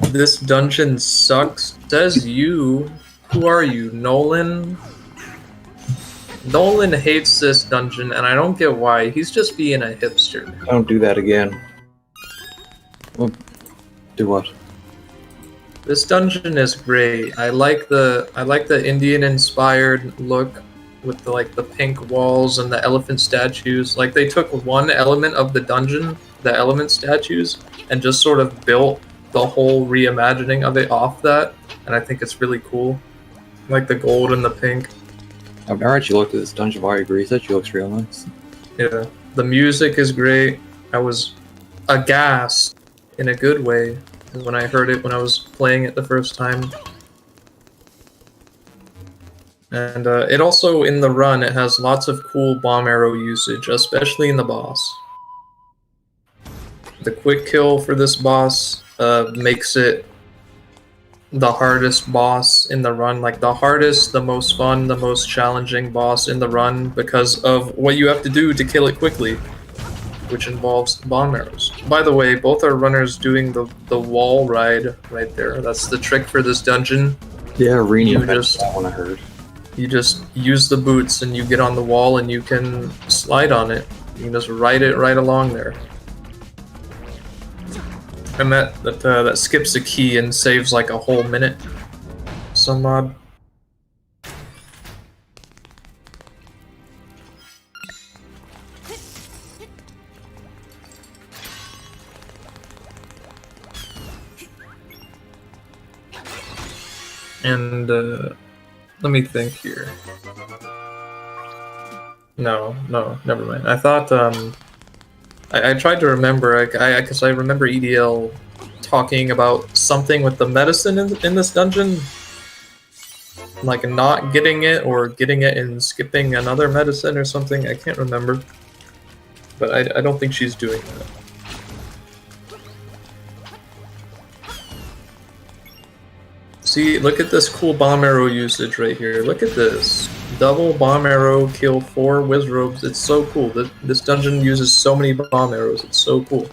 This dungeon sucks. Says you. Who are you? Nolan? Nolan hates this dungeon, and I don't get why. He's just being a hipster. Don't do that again. Well, do what? This dungeon is great. I like the Indian-inspired look with the pink walls and the elephant statues. Like they took one element of the dungeon, the element statues, and just sort of built the whole reimagining of it off that. And I think it's really cool. Like the gold and the pink. I've never actually looked at this dungeon, but I agree. It actually looks real nice. Yeah, the music is great. I was aghast in a good way when I heard it when I was playing it the first time. And it also, in the run, it has lots of cool bomb arrow usage, especially in the boss. The quick kill for this boss makes it the hardest boss in the run, like the hardest, the most fun, the most challenging boss in the run because of what you have to do to kill it quickly, which involves bomb arrows. By the way, both our runners doing the wall ride right there. That's the trick for this dungeon. Yeah, Rini You mentioned just- that one I heard. You just use the boots and you get on the wall and you can slide on it. You can just ride it right along there. And that skips a key and saves like a whole minute. Some odd. And let me think here. No, never mind. I thought I tried to remember, because I remember EDL talking about something with the medicine in this dungeon. Like not getting it, or getting it and skipping another medicine or something. I can't remember. But I don't think she's doing that. See, look at this cool bomb arrow usage right here. Look at this. Double bomb arrow, kill 4 Wizrobes. It's so cool. This dungeon uses so many bomb arrows. It's so cool.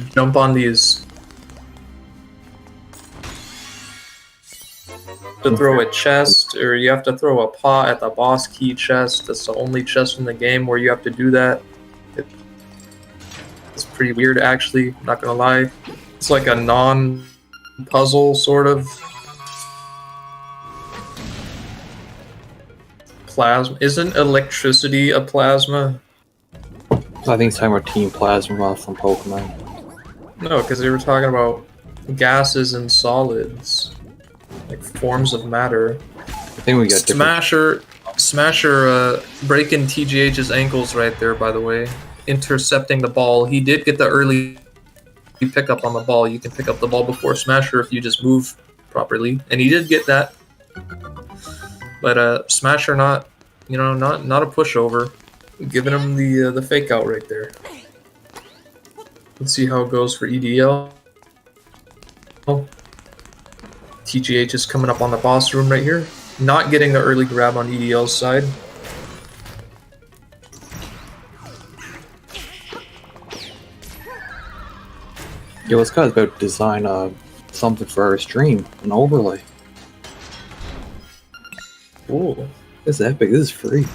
Jump on these. To throw a chest, or you have to throw a pot at the boss key chest. That's the only chest in the game where you have to do that. It's pretty weird, actually. Not gonna lie. It's like a non-puzzle, sort of. Plasma. Isn't electricity a plasma? I think it's talking about Team Plasma from Pokemon. No, because they were talking about gases and solids. Like forms of matter. I think we got different... Smasher breaking TGH's ankles right there, by the way. Intercepting the ball. He did get the early pickup on the ball. You can pick up the ball before Smasher if you just move properly. And he did get that. But Smasher not a pushover. Giving him the fake out right there. Let's see how it goes for EDL. TGH is coming up on the boss room right here. Not getting the early grab on EDL's side. Yo, this guy's about to design something for our stream, an overlay. Ooh. This is epic, this is free.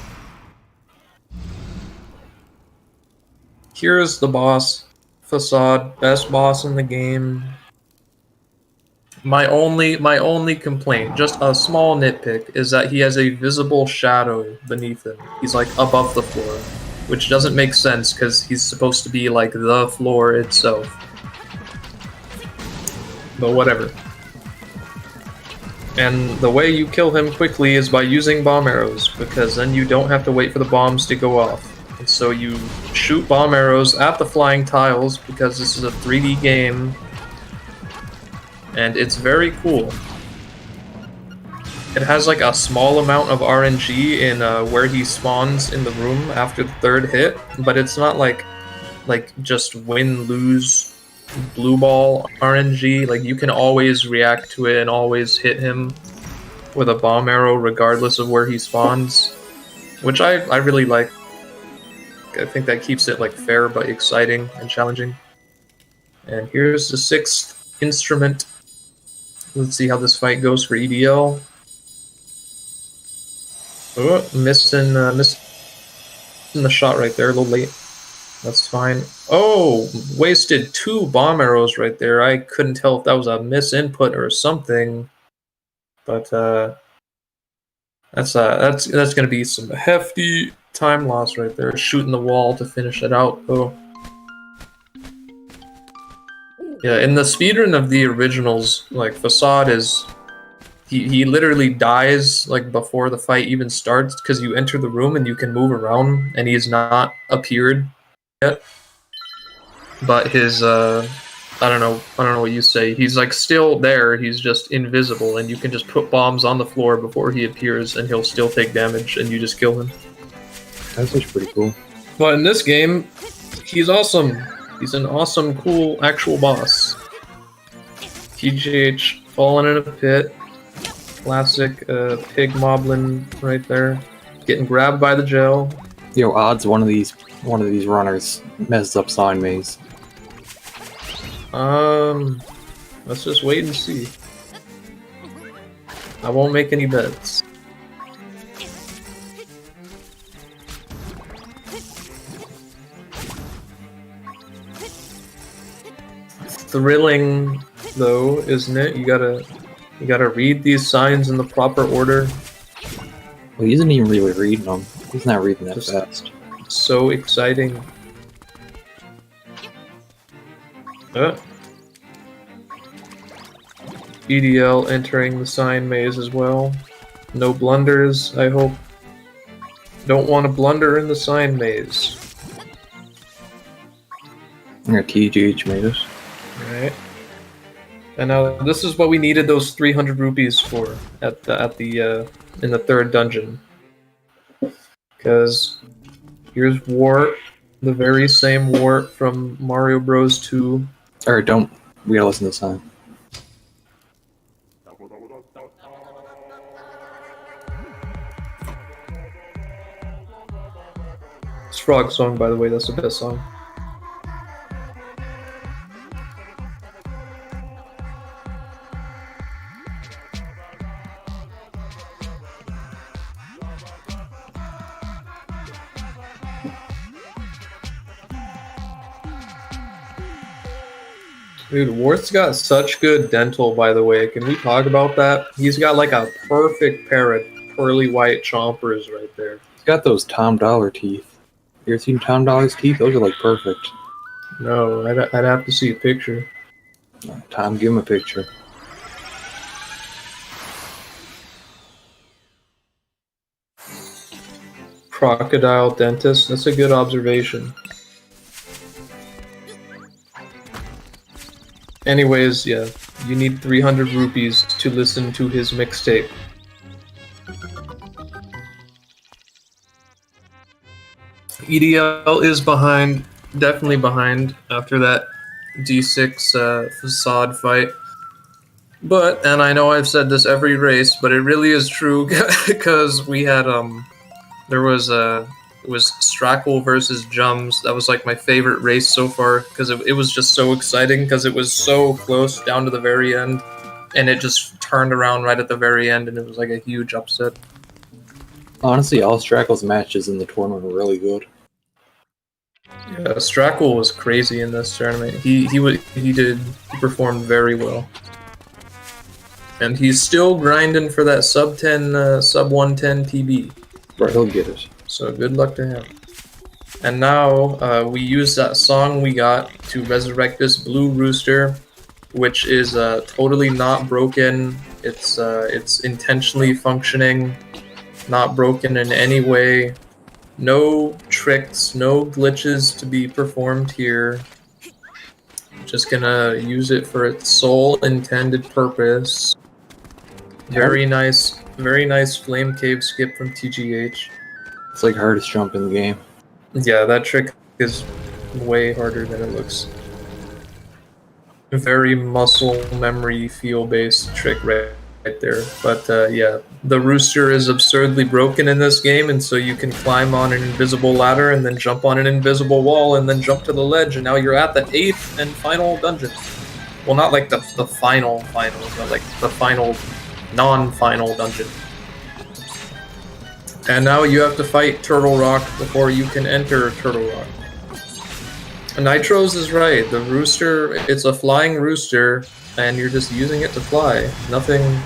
Here's the boss. Facade, best boss in the game. My only complaint, just a small nitpick, is that he has a visible shadow beneath him. He's like above the floor, which doesn't make sense because he's supposed to be like the floor itself. But whatever. And the way you kill him quickly is by using bomb arrows, because then you don't have to wait for the bombs to go off. And so you shoot bomb arrows at the flying tiles, because this is a 3D game, and it's very cool. It has like a small amount of RNG in where he spawns in the room after the third hit, but it's not like just win-lose blue ball RNG. Like, you can always react to it and always hit him with a bomb arrow regardless of where he spawns, which I really like. I think that keeps it like fair but exciting and challenging. And here's the 6th instrument. Let's see how this fight goes for EDL. Oh, missing the shot right there, a little late. That's fine. Oh, wasted 2 bomb arrows right there. I couldn't tell if that was a misinput or something, but that's gonna be some hefty time loss right there. Shooting the wall to finish it out. Oh, yeah. In the speedrun of the originals, like Facade is. He literally dies like before the fight even starts, because you enter the room and you can move around and he's not appeared yet. But his I don't know what you say. He's like still there, he's just invisible, and you can just put bombs on the floor before he appears and he'll still take damage and you just kill him. That's actually pretty cool. But in this game, he's awesome. He's an awesome, cool actual boss. TGH falling in a pit. Classic pig moblin right there, getting grabbed by the gel. Yo, odds one of these runners messes up Sign Maze. Let's just wait and see. I won't make any bets. Thrilling though, isn't it? You gotta read these signs in the proper order. Well, he isn't even really reading them. He's not reading that Just fast. So exciting. EDL entering the sign maze as well. No blunders, I hope. Don't want to blunder in the sign maze. Your TGH made it. Alright. And now this is what we needed those 300 rupees for at the in the 3rd dungeon. Because here's Wart, the very same Wart from Mario Bros. 2. Or don't. We gotta listen to the sign. It's Frog Song, by the way, that's the best song. Dude, Wart's got such good dental, by the way. Can we talk about that? He's got like a perfect pair of pearly white chompers right there. He's got those Tom Dollar teeth. You ever seen Tom Dollar's teeth? Those are like perfect. No, I'd have to see a picture. Tom, give him a picture. Crocodile dentist. That's a good observation. Anyways, yeah, you need 300 rupees to listen to his mixtape. EDL is behind, definitely behind after that D6 facade fight. But, and I know I've said this every race, but it really is true, because we had, it was Strackle versus Jums. That was like my favorite race so far, because it was just so exciting, because it was so close down to the very end, and it just turned around right at the very end, and it was like a huge upset. Honestly, all Strackle's matches in the tournament were really good. Yeah, Strackle was crazy in this tournament. He performed very well. And he's still grinding for that sub 110 PB. Right, he'll get it. So good luck to him. And now we use that song we got to resurrect this blue rooster, which is totally not broken. It's intentionally functioning, not broken in any way. No tricks, no glitches to be performed here. Just gonna use it for its sole intended purpose. Very nice flame cave skip from TGH. It's like hardest jump in the game. Yeah, that trick is way harder than it looks. Very muscle memory feel based trick right there. But yeah, the rooster is absurdly broken in this game, and so you can climb on an invisible ladder and then jump on an invisible wall and then jump to the ledge, and now you're at the 8th and final dungeon. Well, not like the final, but like the final non-final dungeon. And now you have to fight Turtle Rock before you can enter Turtle Rock. Nitros is right. The rooster, it's a flying rooster, and you're just using it to fly. Nothing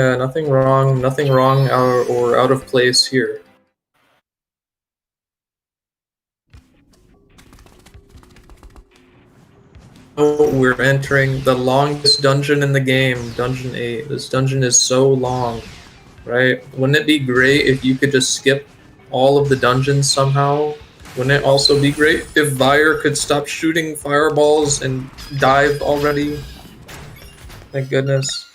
wrong or out of place here. Oh, we're entering the longest dungeon in the game, Dungeon 8. This dungeon is so long, right? Wouldn't it be great if you could just skip all of the dungeons somehow? Wouldn't it also be great if Vire could stop shooting fireballs and dive already? Thank goodness.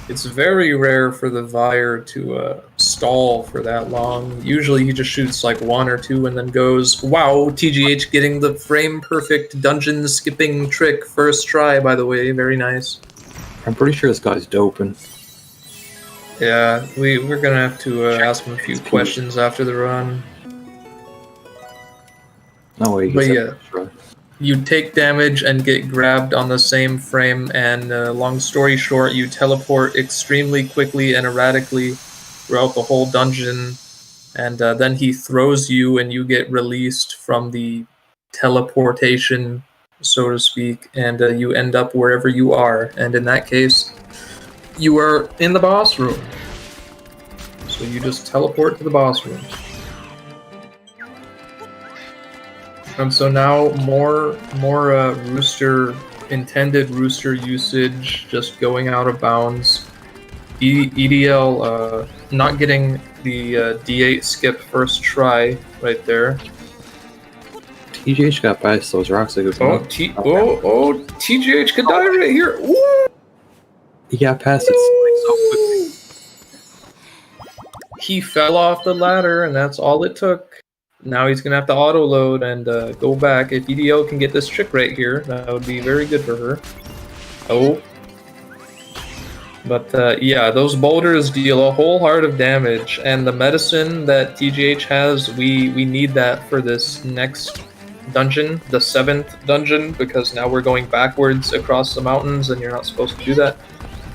It's very rare for the Vire to stall for that long. Usually he just shoots like 1 or 2 and then goes. Wow, TGH getting the frame perfect dungeon skipping trick first try, by the way. Very nice. I'm pretty sure this guy's doping. Yeah, we're gonna have to ask him a few questions after the run. No way. But yeah, you take damage and get grabbed on the same frame, and long story short, you teleport extremely quickly and erratically throughout the whole dungeon, and then he throws you and you get released from the teleportation, so to speak, and you end up wherever you are, and in that case, you are in the boss room. So you just teleport to the boss room. And so now more intended rooster usage, just going out of bounds. EDL not getting the D8 skip first try right there. TGH got past those rocks like it was TGH could die right here. Ooh! He got past it so quickly. He fell off the ladder, and that's all it took. Now he's going to have to auto-load and go back. If EDL can get this trick right here, that would be very good for her. Oh. But yeah, those boulders deal a whole heart of damage, and the medicine that TGH has, we need that for this next dungeon, the 7th dungeon, because now we're going backwards across the mountains, and you're not supposed to do that.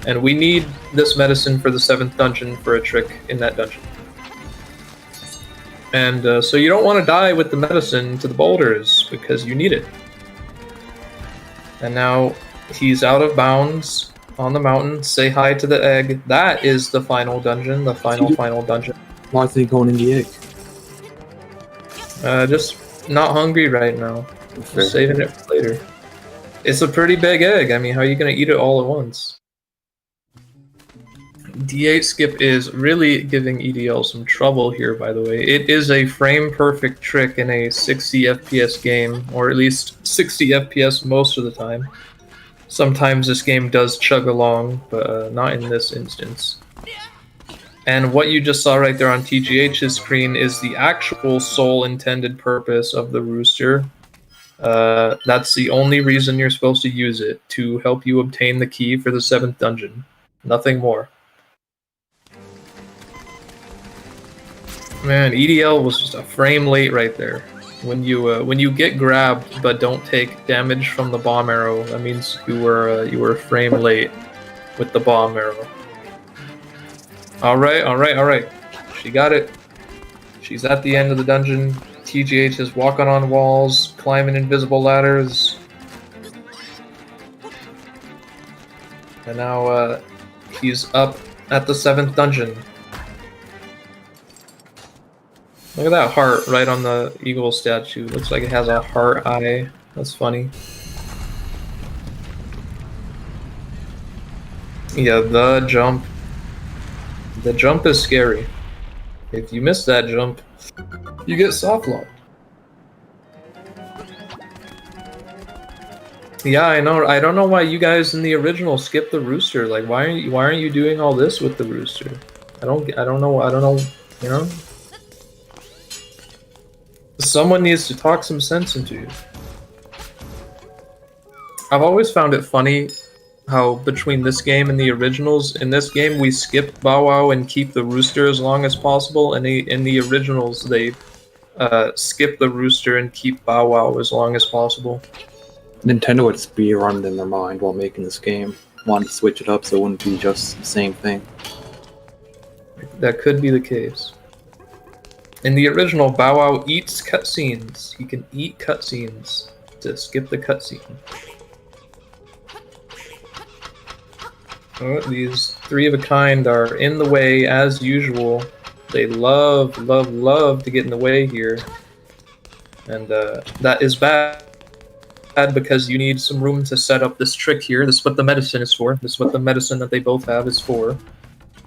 And we need this medicine for the 7th dungeon for a trick in that dungeon. And so you don't want to die with the medicine to the boulders, because you need it. And now he's out of bounds on the mountain. Say hi to the egg. That is the final dungeon, the final dungeon. Why is he going in the egg? Just not hungry right now. Just saving it for later. It's a pretty big egg. I mean, how are you going to eat it all at once? D8 skip is really giving EDL some trouble here, by the way. It is a frame-perfect trick in a 60 FPS game, or at least 60 FPS most of the time. Sometimes this game does chug along, but not in this instance. And what you just saw right there on TGH's screen is the actual sole intended purpose of the rooster. That's the only reason you're supposed to use it, to help you obtain the key for the 7th dungeon. Nothing more. Man, EDL was just a frame late right there. When you get grabbed but don't take damage from the bomb arrow, that means you were a frame late with the bomb arrow. All right. She got it. She's at the end of the dungeon. TGH is walking on walls, climbing invisible ladders, and now he's up at the 7th dungeon. Look at that heart right on the eagle statue. Looks like it has a heart eye. That's funny. Yeah, the jump. The jump is scary. If you miss that jump, you get soft locked. Yeah, I know. I don't know why you guys in the original skipped the rooster. Like, why aren't you doing all this with the rooster? I don't know. You know. Someone needs to talk some sense into you. I've always found it funny how between this game and the originals, in this game we skip Bow Wow and keep the rooster as long as possible, and in the originals they skip the rooster and keep Bow Wow as long as possible. Nintendo had speedrun in their mind while making this game. Wanted to switch it up so it wouldn't be just the same thing. That could be the case. In the original, Bow Wow eats cutscenes. He can eat cutscenes to skip the cutscene. Oh, these three of a kind are in the way as usual. They love to get in the way here. And that is bad because you need some room to set up this trick here. This is what the medicine is for. This is what the medicine that they both have is for.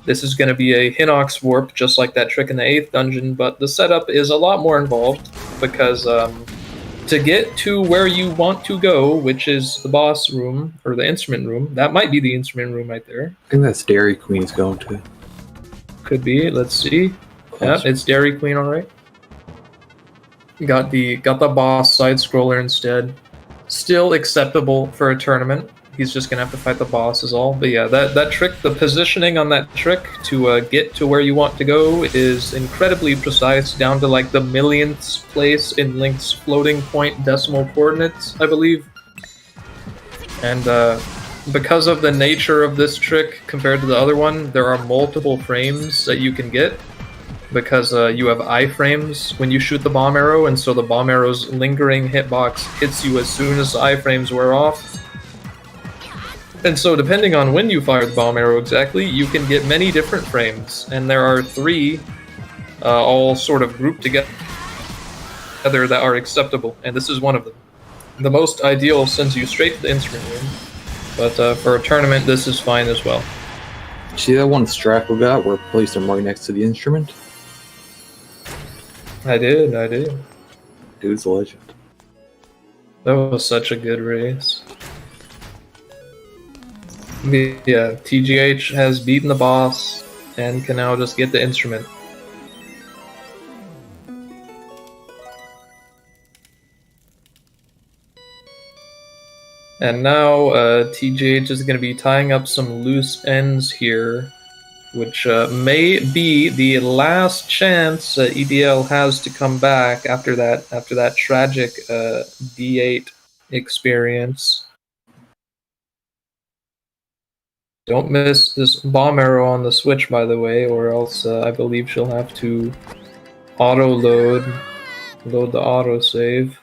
This is going to be a Hinox warp, just like that trick in the 8th dungeon, but the setup is a lot more involved because to get to where you want to go, which is the boss room, or the instrument room, that might be the instrument room right there. I think that's Dairy Queen's going to. Could be, let's see. Yeah, it's Dairy Queen, alright. Got the boss side scroller instead. Still acceptable for a tournament. He's just gonna have to fight the boss is all. But yeah, that trick, the positioning on that trick to get to where you want to go is incredibly precise, down to like the millionth place in Link's floating point decimal coordinates, I believe. And because of the nature of this trick compared to the other one, there are multiple frames that you can get. Because you have iframes when you shoot the bomb arrow, and so the bomb arrow's lingering hitbox hits you as soon as the iframes wear off. And so depending on when you fire the bomb arrow exactly, you can get many different frames, and there are 3 all sort of grouped together that are acceptable, and this is one of them. The most ideal sends you straight to the instrument room, but for a tournament this is fine as well. See that one Strackle got where it placed him right next to the instrument? I did. Dude's a legend. That was such a good race. Yeah, TGH has beaten the boss and can now just get the instrument. And now TGH is going to be tying up some loose ends here, which may be the last chance EDL has to come back after that tragic D8 experience. Don't miss this bomb arrow on the switch, by the way, or else I believe she'll have to load the autosave.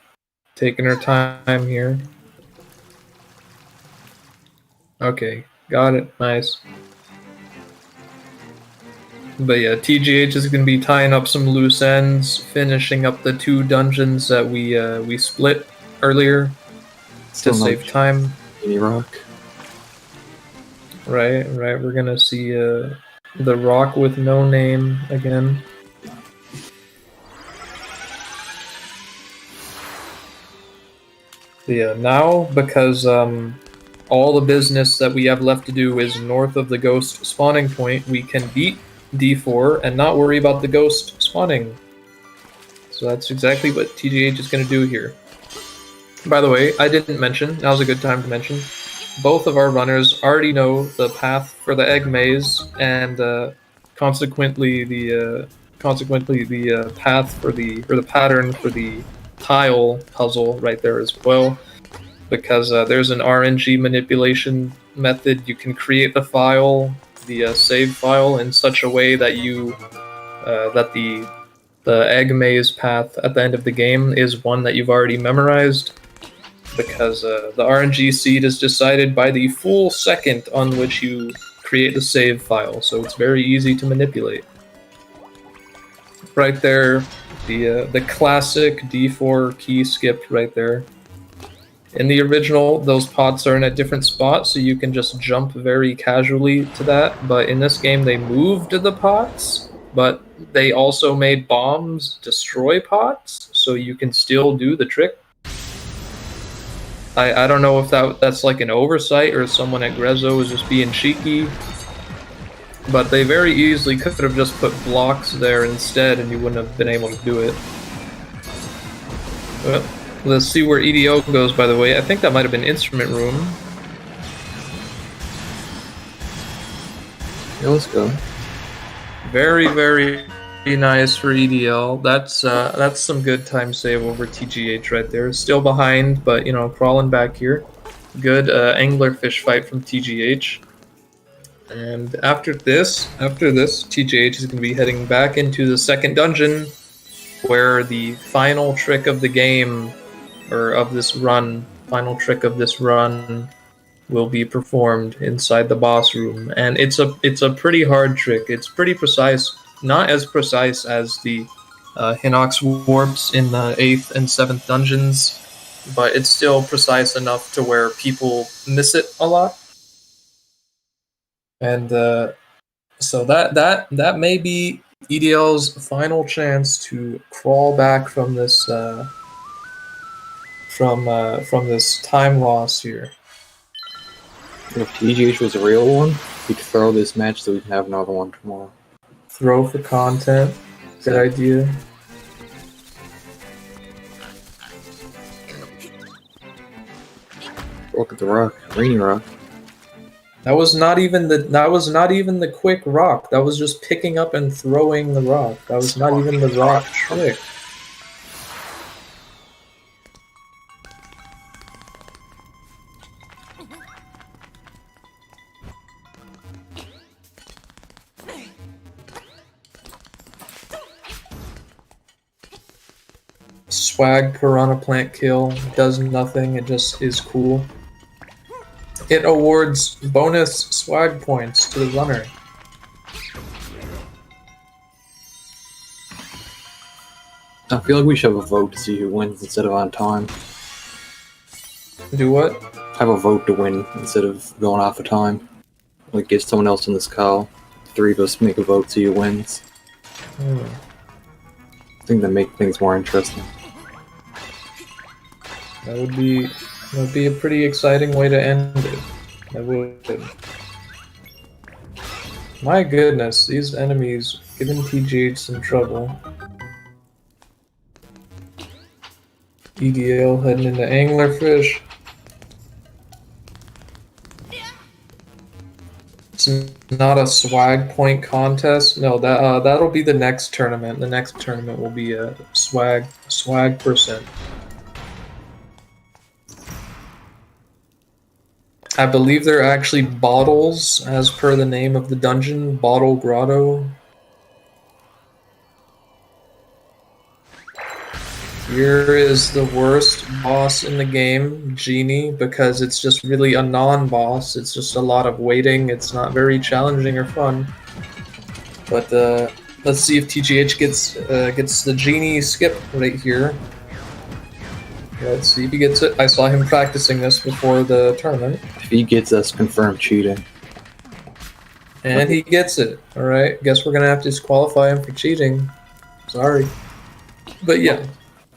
Taking her time here. Okay, got it. Nice. But yeah, TGH is going to be tying up some loose ends, finishing up the 2 dungeons that we split earlier to save time. Mini Rock. Right. We're gonna see the rock with no name again. Yeah, now because all the business that we have left to do is north of the ghost spawning point, we can beat D4 and not worry about the ghost spawning. So that's exactly what TGH is going to do here. By the way, I didn't mention, now's a good time to mention, both of our runners already know the path for the egg maze, and consequently the path for the pattern for the tile puzzle right there as well. Because there's an RNG manipulation method. You can create the file, the save file, in such a way that that the egg maze path at the end of the game is one that you've already memorized. Because the RNG seed is decided by the full second on which you create the save file, so it's very easy to manipulate. Right there, the classic D4 key skip right there. In the original, those pots are in a different spot, so you can just jump very casually to that. But in this game, they moved the pots, but they also made bombs destroy pots, so you can still do the trick. I don't know if that's like an oversight or someone at Grezzo was just being cheeky, but they very easily could have just put blocks there instead, and you wouldn't have been able to do it. Well, let's see where EDO goes, by the way. I think that might have been instrument room. Yeah, let's go. Very, very nice for EDL. That's some good time save over TGH right there. Still behind, but you know, crawling back here. Good anglerfish fight from TGH. And after this, TGH is going to be heading back into the second dungeon, where the final trick of the game, or of this run, final trick of this run, will be performed inside the boss room. And it's a pretty hard trick. It's pretty precise, not as precise as the Hinox warps in the 8th and 7th dungeons, but it's still precise enough to where people miss it a lot. And so that may be EDL's final chance to crawl back from this from this time loss here. If TGH was a real one, we'd throw this match so we can have another one tomorrow. Throw for content. Good idea. Look at the rock, rainy rock. That was not even the quick rock. That was just picking up and throwing the rock. That was not even the rock trick. Swag piranha plant kill does nothing. It just is cool. It awards bonus swag points to the runner. I feel like we should have a vote to see who wins instead of on time. Do what? Have a vote to win instead of going off of time. Like, give someone else in this call. 3 of us make a vote, see who wins. I think that make things more interesting. That would be a pretty exciting way to end it. That would. My goodness, these enemies giving TGH some trouble. EDL heading into anglerfish. It's not a swag point contest. No, that'll be the next tournament. The next tournament will be a swag percent. I believe they're actually bottles, as per the name of the dungeon, Bottle Grotto. Here is the worst boss in the game, Genie, because it's just really a non-boss. It's just a lot of waiting. It's not very challenging or fun. But let's see if TGH gets the Genie Skip right here. Let's see if he gets it. I saw him practicing this before the tournament. If he gets us, confirmed cheating. And he gets it. Alright, guess we're gonna have to disqualify him for cheating. Sorry. But yeah.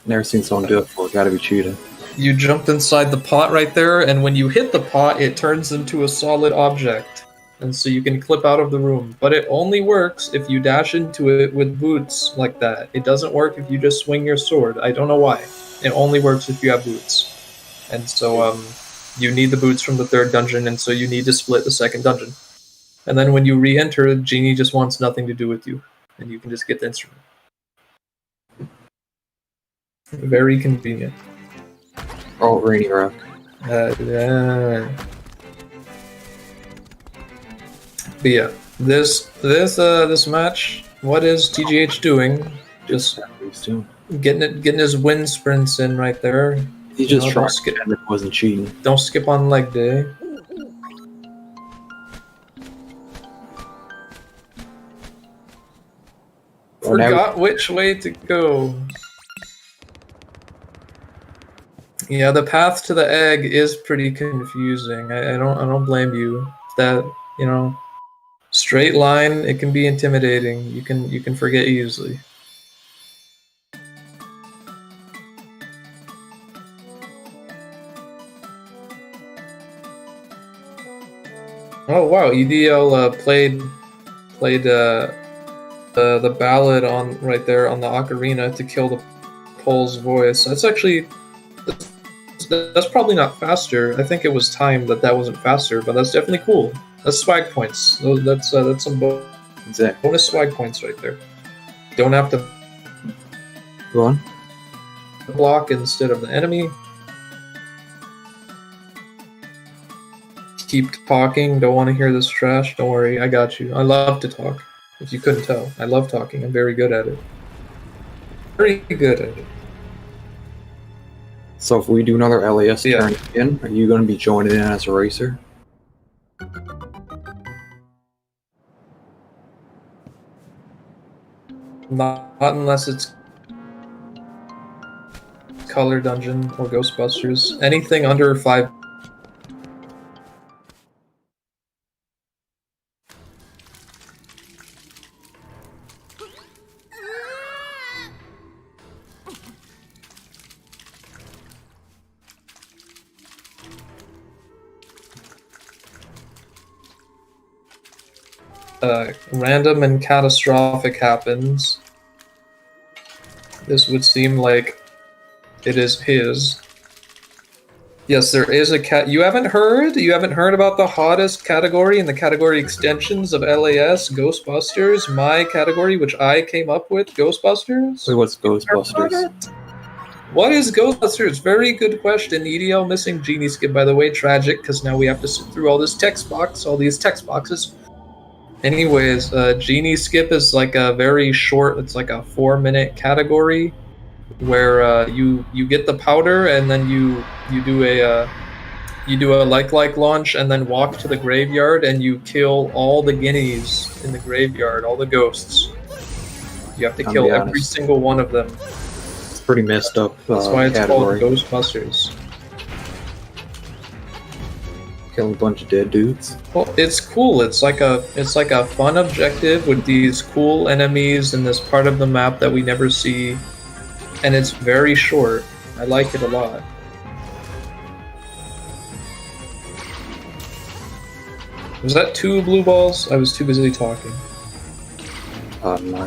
Never seen someone do it before, gotta be cheating. You jumped inside the pot right there, and when you hit the pot, it turns into a solid object. And so you can clip out of the room. But it only works if you dash into it with boots like that. It doesn't work if you just swing your sword. I don't know why. It only works if you have boots. And so you need the boots from the 3rd dungeon, and so you need to split the 2nd dungeon. And then when you re-enter, Genie just wants nothing to do with you, and you can just get the instrument. Very convenient. Oh, rainy rock. But yeah, this match, what is TGH doing? Just getting his wind sprints in right there. He just tried to pretend it wasn't cheating. Don't skip on leg day. Forgot which way to go. Yeah, the path to the egg is pretty confusing. I don't blame you. That, you know, straight line, it can be intimidating. You can forget easily. Oh wow, EDL played the ballad on right there on the ocarina to kill the Pole's voice. That's actually that's probably not faster. I think it was timed that wasn't faster, but that's definitely cool. That's swag points. That's some bonus swag points right there. Don't have to Go on. block instead of the enemy. Keep talking. Don't want to hear this trash. Don't worry, I got you. I love to talk. If you couldn't tell, I love talking. I'm very good at it. Very good at it. So if we do another LAS Yeah. turn again, are you going to be joining in as a racer? Not unless it's Color Dungeon or Ghostbusters. Anything under 5. Random and catastrophic happens. This would seem like it is his. Yes, there is a cat. You haven't heard? You haven't heard about the hottest category and the category extensions of LAS, Ghostbusters, my category, which I came up with, Ghostbusters? Wait, what's Ghostbusters? What is Ghostbusters? Very good question. EDL missing Genie Skip, by the way. Tragic, because now we have to sit through all these text boxes. Anyways, Genie Skip is like a very short, it's like a 4-minute category where you get the powder and then you do a like launch and then walk to the graveyard and you kill all the guineas in the graveyard, all the ghosts. You have to kill every single one of them. It's pretty messed up. That's why it's category. called Ghostbusters. Killing a bunch of dead dudes. Well, it's cool. It's like a fun objective with these cool enemies in this part of the map that we never see, and it's very short. I like it a lot. Was that 2 blue balls? I was too busy talking. No.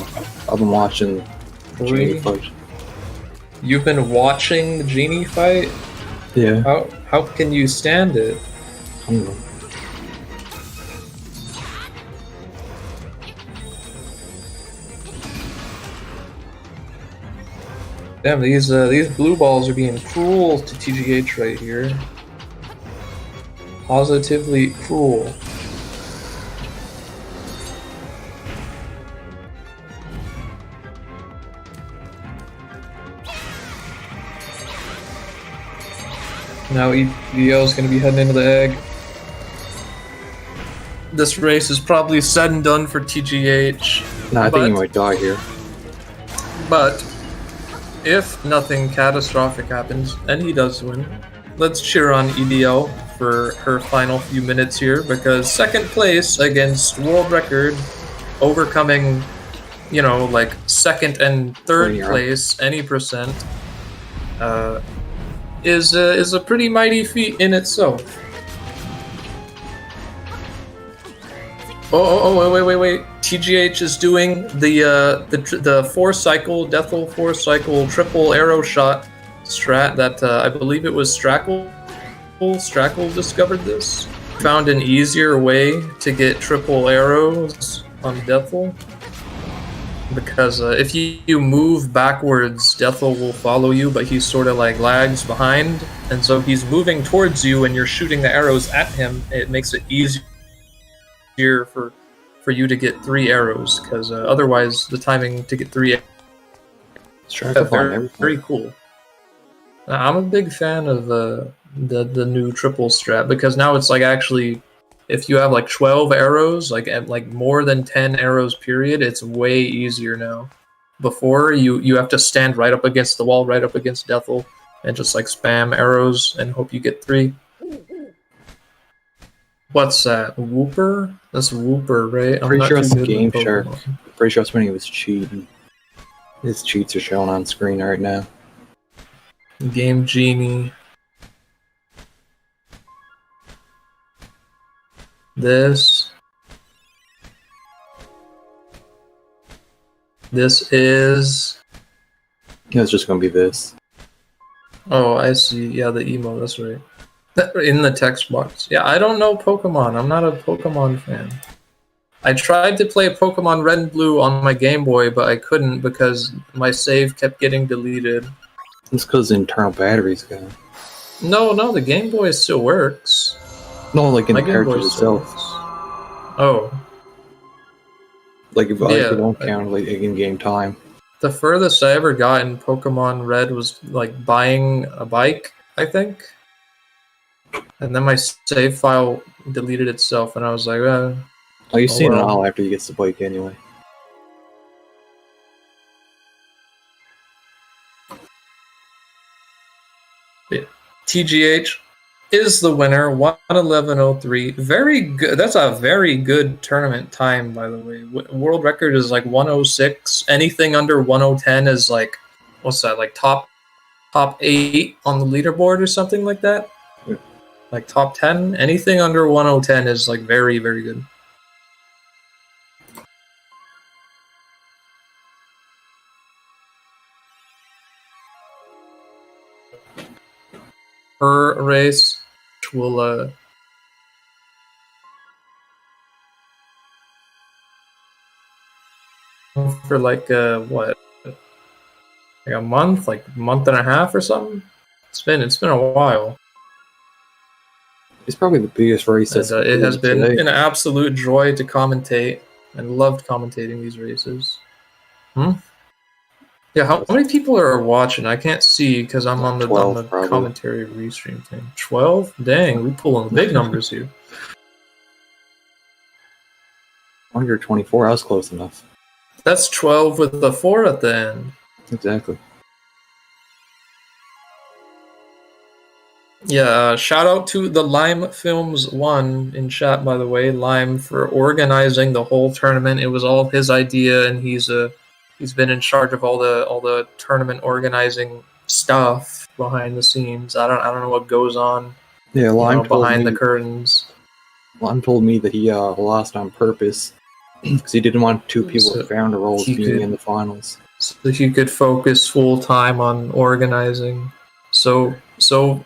I've been watching the Genie 3. fight. You've been watching the Genie fight? Yeah. How can you stand it? I don't know. Damn, these blue balls are being cruel to TGH right here. Positively cruel. Now EDL is going to be heading into the egg. This race is probably said and done for TGH. Nah, I think he might die here. But if nothing catastrophic happens, and he does win, let's cheer on EDL for her final few minutes here, because second place against world record, overcoming, you know, like second and third place, any percent, is a pretty mighty feat in itself. Oh, wait. TGH is doing the 4-cycle, Deathle 4-cycle triple arrow shot strat that I believe it was Strackle discovered this. Found an easier way to get triple arrows on Deathle. Because if you move backwards, Deathle will follow you, but he sort of like lags behind. And so he's moving towards you and you're shooting the arrows at him. It makes it easier for you to get 3 arrows, because otherwise the timing to get 3 very cool. I'm a big fan of the new triple strat, because now it's like actually, if you have like 12 arrows, like more than 10 arrows period, it's way easier now. Before you have to stand right up against the wall, right up against Deathle, and just like spam arrows and hope you get 3. What's that? Whooper? That's Whooper, right? I'm Pretty not sure too it's good Game with Shark. Pokemon. Pretty sure it's when he was cheating. His cheats are shown on screen right now. Game Genie. This is... Yeah, it's just gonna be this. Oh, I see. Yeah, the emo, that's right. In the text box. Yeah, I don't know Pokemon. I'm not a Pokemon fan. I tried to play Pokemon Red and Blue on my Game Boy, but I couldn't because my save kept getting deleted. It's because the internal battery's gone. No, the Game Boy still works. No, like in My the Game Boy cartridge still itself. works. Oh. Like if Yeah, you don't count like in-game time. The furthest I ever got in Pokemon Red was like buying a bike, I think. And then my save file deleted itself, and I was like, Oh, you've Oh, seen it well. all after you get the bike anyway. TGH is the winner, 1:11:03. Very good. That's a very good tournament time, by the way. World record is like 1:06. Anything under 1:10 is like, what's that? Like top 8 on the leaderboard or something like that. Yeah. Like top 10. Anything under 1:10 is like very, very good. Per race, which will for like what, like a month and a half or something. It's been a while. It's probably the biggest race that's And, it has been today. an absolute joy to commentate, and loved commentating these races. Yeah, how many people are watching? I can't see because I'm on the 12 probably. commentary restream thing. 12? Dang, we pulling the big numbers here. Under 24, I was close enough. That's 12 with the 4 at the end. Exactly. Yeah, shout out to the Lime Films 1 in chat, by the way. Lime for organizing the whole tournament. It was all his idea, and he's been in charge of all the tournament organizing stuff behind the scenes. I don't know what goes on, Yeah, Lime told behind me, the curtains. Lime told me that he lost on purpose because he didn't want 2 people So with founder roles he being could- in the finals. So he could focus full time on organizing. So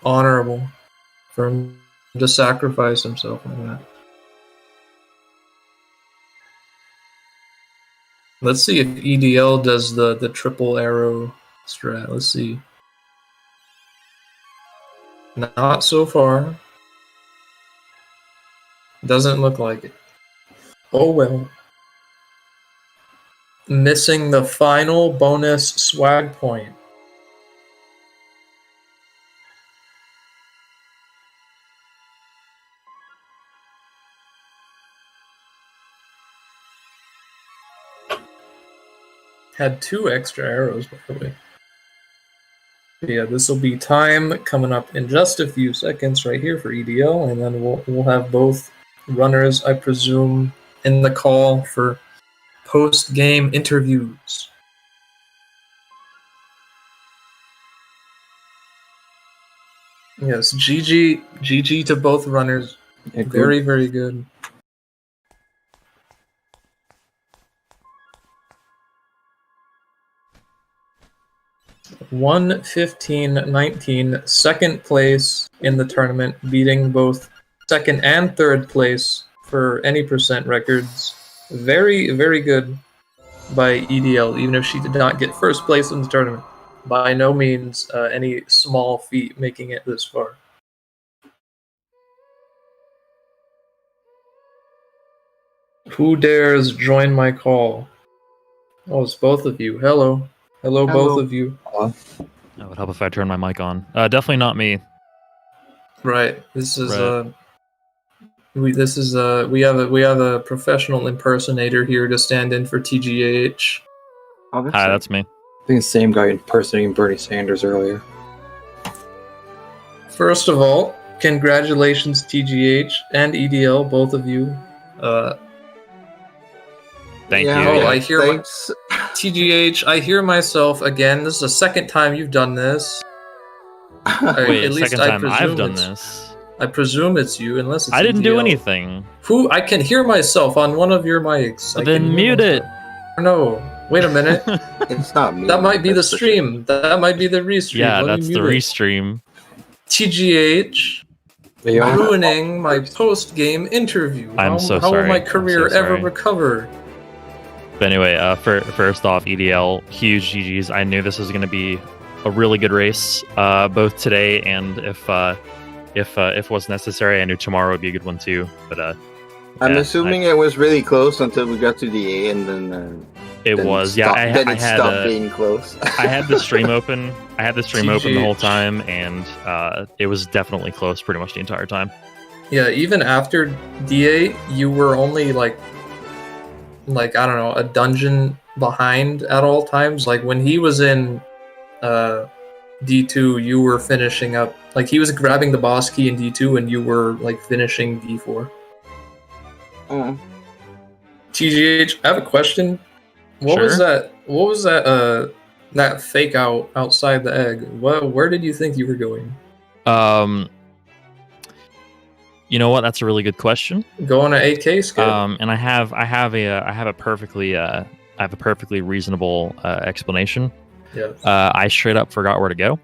honorable for him to sacrifice himself like that. Let's see if EDL does the triple arrow strat. Let's see. Not so far. Doesn't look like it. Oh well. Missing the final bonus swag point. Had 2 extra arrows, by the way. Yeah, this will be time coming up in just a few seconds right here for EDL, and then we'll have both runners, I presume, in the call for post-game interviews. Yes, GG to both runners. Yeah, good. Very, very good. (1:15:19), second place in the tournament, beating both second and third place for any percent records. Very, very good by EDL, even if she did not get first place in the tournament. By no means any small feat making it this far. Who dares join my call? Oh, it's both of you. Hello. Hello, both of you. That would help if I turn my mic on. Definitely not me. Right. This is Right. we have a professional impersonator here to stand in for TGH. Oh, Hi, that's me. I think the same guy impersonating Bernie Sanders earlier. First of all, congratulations TGH and EDL, both of you. Thank you. Oh, I hear thanks. TGH, I hear myself again. This is the second time you've done this. Wait, At least second I time I've presume done it's- this. I presume it's you, unless it's I didn't do EDL. anything. Who? I can hear myself on one of your mics. I Then can hear mute it. myself. No, wait a minute. It's not me. That might be the that's for sure. stream. That might be the restream. Yeah, Let me that's the mute it. restream. TGH They are. ruining my post-game interview. I'm so How will sorry. my I'm so career ever sorry. recover? But anyway, first off, EDL, huge GGs. I knew this was going to be a really good race, both today and if was necessary. I knew tomorrow would be a good one too. But I'm yeah, assuming it was really close until we got to the A, and then it then was. stopped, Yeah, then I it had stopped being close. I had the stream open. I had the stream open the whole TGH. time, and it was definitely close pretty much the entire time. Yeah, even after DA, you were only like I don't know, a dungeon behind at all times. Like when he was in D2, you were finishing up. Like he was grabbing the boss key in D2, and you were like finishing D4. Mm. TGH, I have a question. What was Sure. that? What was that? That fake out outside the egg. Where did you think you were going? You know what? That's a really good question. Going to AK skip. And I have a perfectly reasonable explanation. Yeah. I straight up forgot where to go.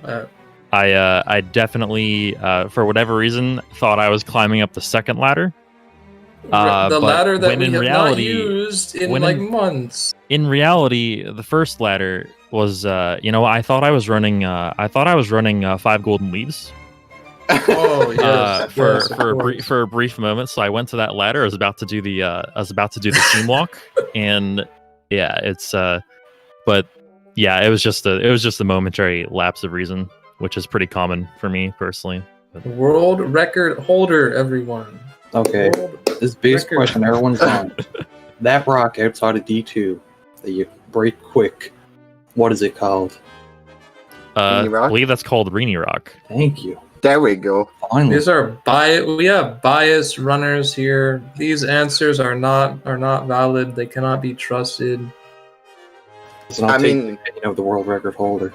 Uh, I definitely for whatever reason thought I was climbing up the second ladder. the but ladder that when we in have reality- not used in when like in- months. In reality, the first ladder was I thought I was running 5 golden leaves. Oh yes, of for course, of course. for a brief moment. So I went to that ladder. I was about to do the team walk, and yeah, it's but yeah, it was just a momentary lapse of reason, which is pretty common for me personally. World record holder, everyone. Okay, World this base record. question everyone's on. That rock outside of D2 that you break quick, what is it called? I Rini Rock? believe that's called Rini Rock. Thank you. There we go. Finally. These are we have biased runners here. These answers are not valid. They cannot be trusted. So I'll I take mean- the opinion of the world record holder.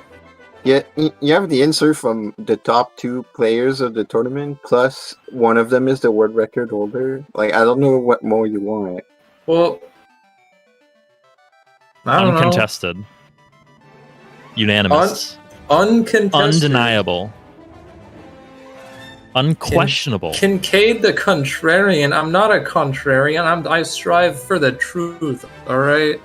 Yeah, you have the answer from the top 2 players of the tournament, plus one of them is the world record holder. Like, I don't know what more you want. Well, I don't know. Uncontested. Unanimous. Uncontested. Undeniable. Unquestionable. Kincaid the contrarian. I'm not a contrarian. I strive for the truth. All right.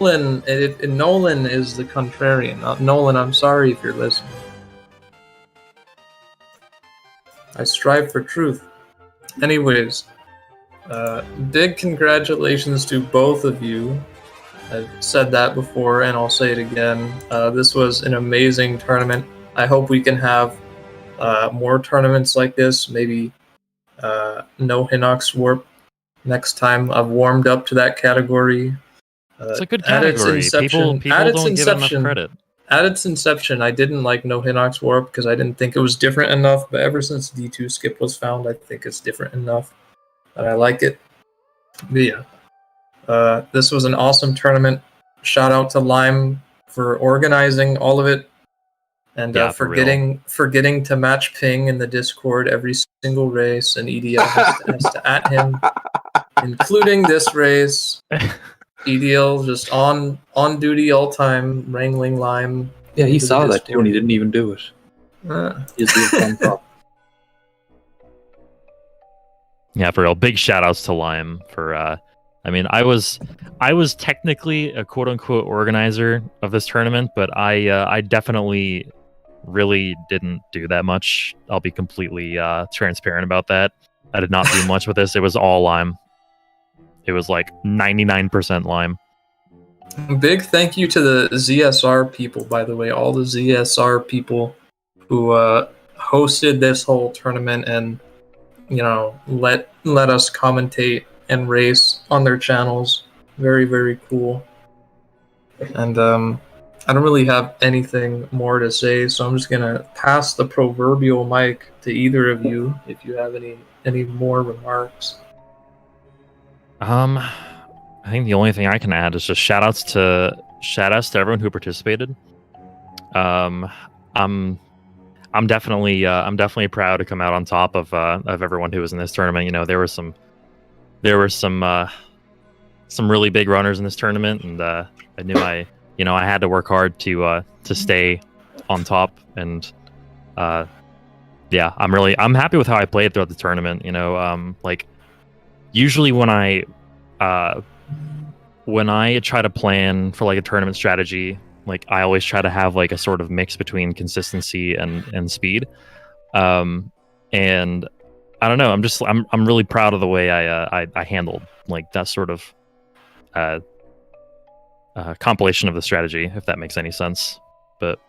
Nolan is the contrarian. Nolan, I'm sorry if you're listening. I strive for truth. Anyways, big congratulations to both of you. I've said that before, and I'll say it again. This was an amazing tournament. I hope we can have more tournaments like this. Maybe no Hinox Warp next time. I've warmed up to that category. It's a good At its category. inception- People at its don't give it enough inception- credit. At its inception, I didn't like No Hinox Warp because I didn't think it was different enough. But ever since D2 Skip was found, I think it's different enough, and I like it. But yeah, this was an awesome tournament. Shout out to Lime for organizing all of it, and Yeah, for real. forgetting to match ping in the Discord every single race, and EDL has to at him, including this race. EDL just on duty all time, wrangling Lime. Yeah, he into the saw that too, Discord. and he didn't even do it. He's the thumbs up. Yeah, for real. Big shout outs to Lime for I mean, I was technically a quote unquote organizer of this tournament, but I definitely really didn't do that much. I'll be completely transparent about that. I did not do much with this. It was all Lime. It was like 99% Lime. Big thank you to the ZSR people, by the way, all the ZSR people who hosted this whole tournament and let us commentate and race on their channels. Very, very cool. And I don't really have anything more to say, so I'm just gonna pass the proverbial mic to either of you if you have any more remarks. I think the only thing I can add is just shout outs to everyone who participated. I'm definitely proud to come out on top of everyone who was in this tournament. You know, there were some really big runners in this tournament, and I knew I had to work hard to stay on top. And yeah, I'm happy with how I played throughout the tournament. You know, like usually when I try to plan for like a tournament strategy, like I always try to have like a sort of mix between consistency and speed. And I don't know, I'm really proud of the way I handled like that sort of compilation of the strategy, if that makes any sense. But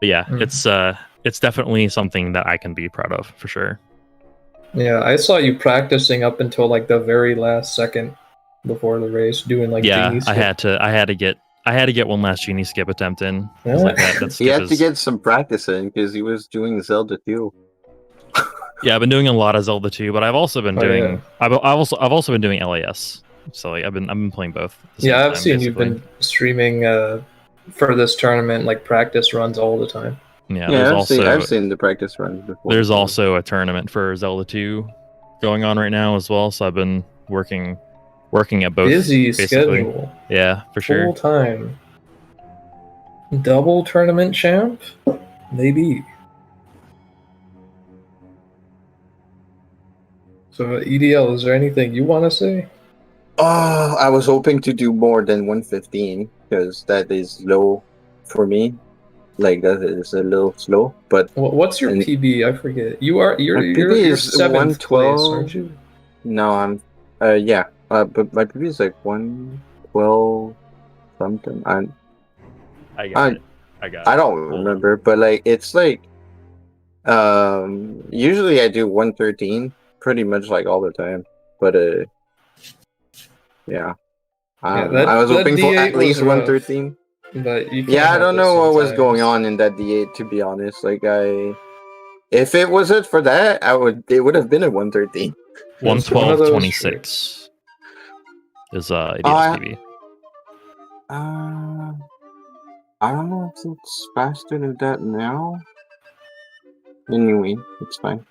yeah, it's definitely something that I can be proud of for sure. Yeah, I saw you practicing up until like the very last second before the race, doing like Genie Skip. I had to get one last Genie Skip attempt in. Yeah. Like that He had to get some practice in because he was doing Zelda too. Yeah, I've been doing a lot of Zelda too, but I've also been doing I've also been doing LAS. So like I've been playing both. Yeah, I've seen you've been streaming for this tournament like practice runs all the time. Yeah, I've seen the practice runs before. There's also a tournament for Zelda 2 going on right now as well, so I've been working at both. Busy basically. schedule. Yeah, for sure. Full time. Double tournament champ? Maybe. So EDL, is there anything you want to say? I was hoping to do more than 115 because that is low for me. Like that is a little slow. But what's your PB? I forget. You're seventh place, aren't you? No, I'm. Yeah. But my PB is like 112 something. I got it. I don't remember, but like it's like usually I do 113 pretty much like all the time. But yeah. I was hoping for at least 113. But yeah, I don't know what was going on in that D8 to be honest. Like if it wasn't for that, it would have been a 113. 112.26 is EDL666. I don't know if it's faster than that now. Anyway, it's fine.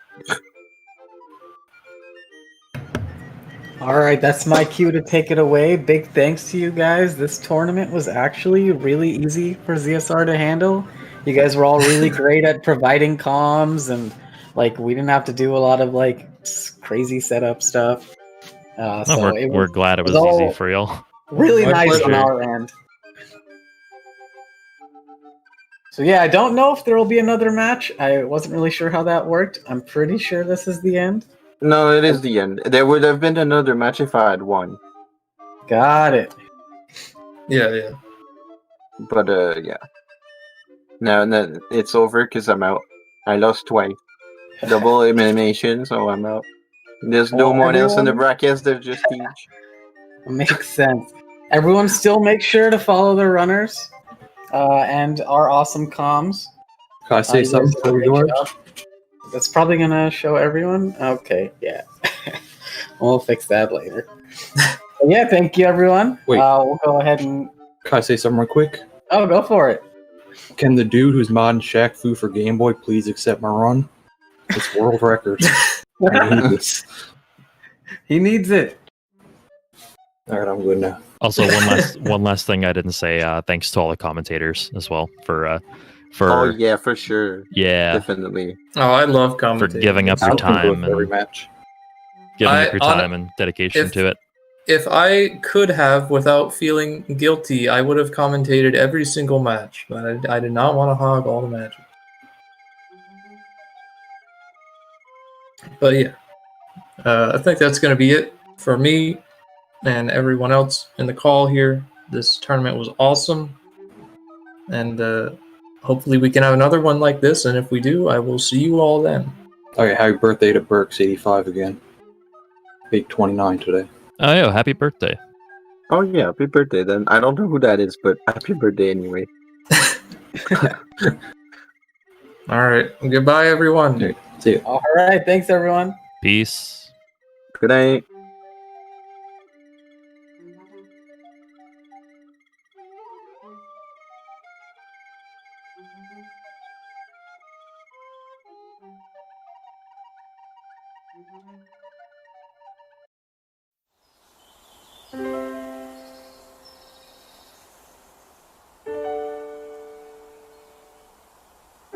All right, that's my cue to take it away. Big thanks to you guys. This tournament was actually really easy for ZSR to handle. You guys were all really great at providing comms, and like we didn't have to do a lot of like crazy setup stuff. We're glad it was easy for y'all. Really nice on our end. So yeah, I don't know if there will be another match. I wasn't really sure how that worked. I'm pretty sure this is the end. No, it is the end. There would have been another match if I had won. Got it. Yeah. But yeah. No, it's over because I'm out. I lost twice. Double elimination, so I'm out. There's no one else in the brackets. There's just each. Makes sense. Everyone still make sure to follow their runners and our awesome comms. Can I say something before we go? That's probably gonna show everyone. Okay, yeah. We'll fix that later. Yeah, thank you, everyone. Wait. We'll go ahead and. Can I say something real quick? Oh, go for it. Can the dude who's modding Shaq Fu for Game Boy please accept my run? It's world record. I need this. He needs it. All right, I'm good now. Also, one last thing I didn't say. Thanks to all the commentators as well for. Oh yeah, for sure. Yeah, definitely. Oh, I love commentators. For giving up your time and every match. Giving up your time and dedication to it. If I could have, without feeling guilty, I would have commentated every single match, but I did not want to hog all the matches. But yeah, I think that's going to be it for me and everyone else in the call here. This tournament was awesome, and hopefully we can have another one like this, and if we do, I will see you all then. Okay, happy birthday to Burks85 again. Big 29 today. Oh, yeah, happy birthday. Oh yeah, happy birthday then. I don't know who that is, but happy birthday anyway. All right. Goodbye, everyone. Okay, see ya. All right, thanks everyone. Peace. Good night.